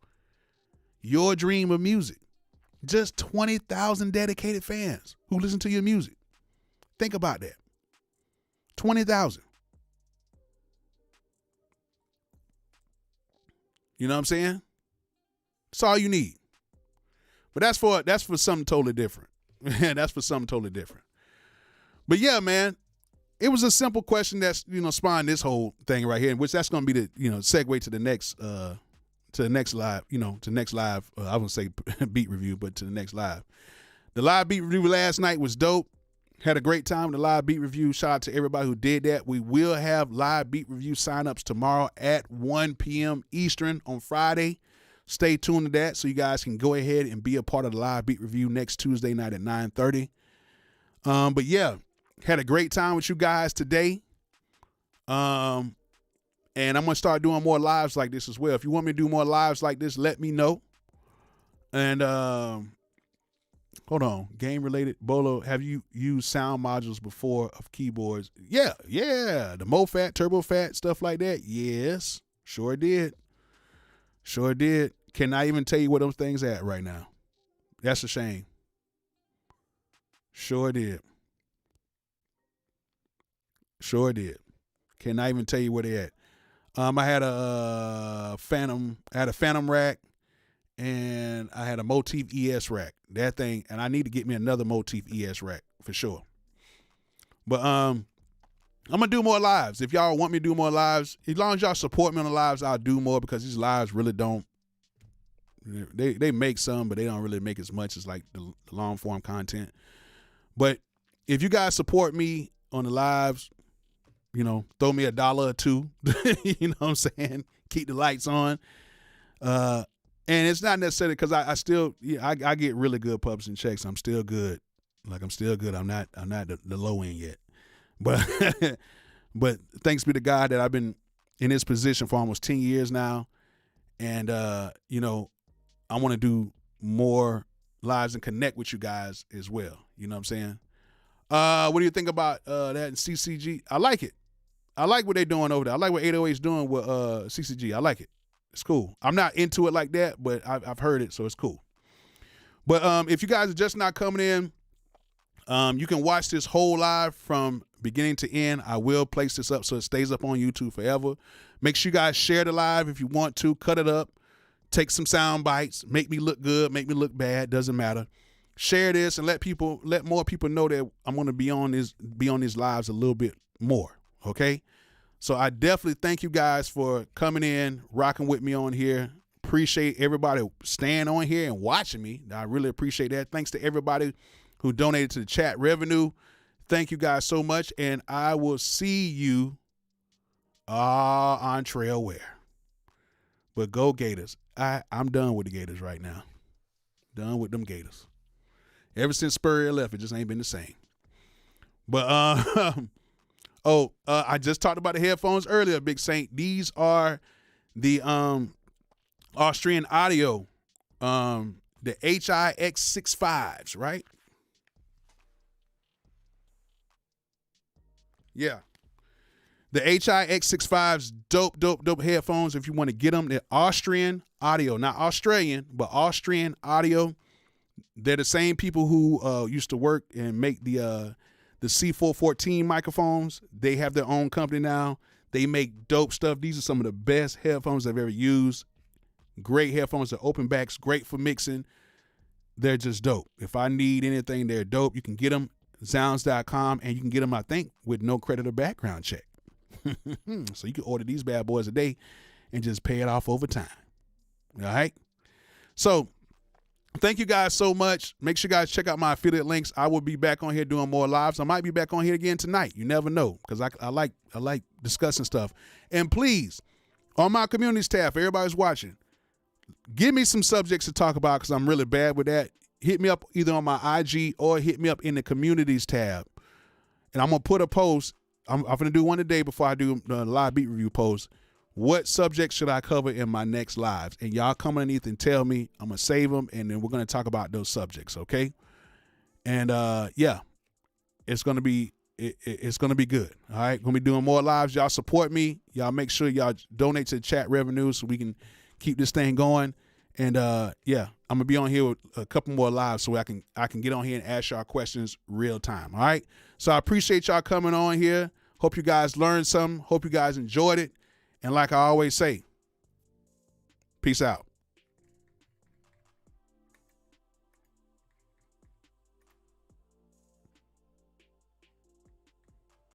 your dream of music. Just 20,000 dedicated fans who listen to your music. Think about that. 20,000. You know what I'm saying? That's all you need. But that's for something totally different. That's for something totally different. But yeah, man, it was a simple question that's, spawned this whole thing right here, in which that's going to be the, segue to the next live, I wouldn't say beat review, but to the next live. The live beat review last night was dope. Had a great time with the live beat review. Shout out to everybody who did that. We will have live beat review signups tomorrow at 1 p.m. Eastern on Friday. stay tuned to that so you guys can go ahead and be a part of the live beat review next Tuesday night at 9:30. But yeah, had a great time with you guys today. And I'm going to start doing more lives like this as well. If you want me to do more lives like this, let me know. And hold on, game related. Bolo, have you used sound modules before of keyboards? Yeah. The MoFat, TurboFat, stuff like that. Yes, sure did. Can I even tell you where those things at right now? That's a shame. Sure did. Can I even tell you where they at? I had a Phantom rack, and I had a Motif ES rack. That thing, and I need to get me another Motif ES rack for sure. But I'm gonna do more lives. If y'all want me to do more lives, as long as y'all support me on the lives, I'll do more, because these lives really don't. They make some, but they don't really make as much as like the long form content. But if you guys support me on the lives, you know, throw me $1 or $2. You know what I'm saying? Keep the lights on. And it's not necessarily because I still, I get really good pubs and checks. I'm still good. I'm still good. I'm not the low end yet. But but thanks be to God that I've been in this position for almost 10 years now. And you know, I want to do more lives and connect with you guys as well. You know what I'm saying? What do you think about that in CCG? I like it. I like what they're doing over there. I like what 808's doing with CCG. I like it. It's cool. I'm not into it like that, but I've heard it, so it's cool. But if you guys are just not coming in, you can watch this whole live from beginning to end. I will place this up so it stays up on YouTube forever. Make sure you guys share the live if you want to. Cut it up. Take some sound bites. Make me look good. Make me look bad. Doesn't matter. Share this and let more people know that I'm going to be on these lives a little bit more. Okay. So I definitely thank you guys for coming in, rocking with me on here. Appreciate everybody staying on here and watching me. I really appreciate that. Thanks to everybody who donated to the chat revenue. Thank you guys so much. And I will see you on trail wear. But go Gators. I'm done with the Gators right now. Done with them Gators. Ever since Spurrier left, it just ain't been the same. But I just talked about the headphones earlier, Big Saint. These are the Austrian Audio, the HIX65s, right? Yeah. The HIX65s, dope headphones. If you want to get them, they're Austrian Audio, not Australian, but Austrian Audio. They're the same people who used to work and make the C414 microphones. They have their own company now. They make dope stuff. These are some of the best headphones I've ever used. Great headphones. They're open backs, great for mixing. They're just dope. If I need anything, they're dope. You can get them, Zounds.com, and you can get them, I think, with no credit or background check. So you can order these bad boys a day and just pay it off over time. All right? So thank you guys so much. Make sure you guys check out my affiliate links. I will be back on here doing more lives. I might be back on here again tonight. You never know, because I like discussing stuff. And please, on my communities tab, everybody's watching, give me some subjects to talk about, because I'm really bad with that. Hit me up either on my IG or hit me up in the communities tab. And I'm going to put a post. I'm going to do one today before I do the live beat review post. What subjects should I cover in my next lives? And y'all come underneath and tell me. I'm going to save them, and then we're going to talk about those subjects, okay? And, yeah, it's going to be it's going to be good, all right? Going to be doing more lives. Y'all support me. Y'all make sure y'all donate to the chat revenue so we can keep this thing going. And, yeah, I'm going to be on here with a couple more lives so I can get on here and ask y'all questions real time, all right? So I appreciate y'all coming on here. Hope you guys learned something. Hope you guys enjoyed it. And like I always say, peace out.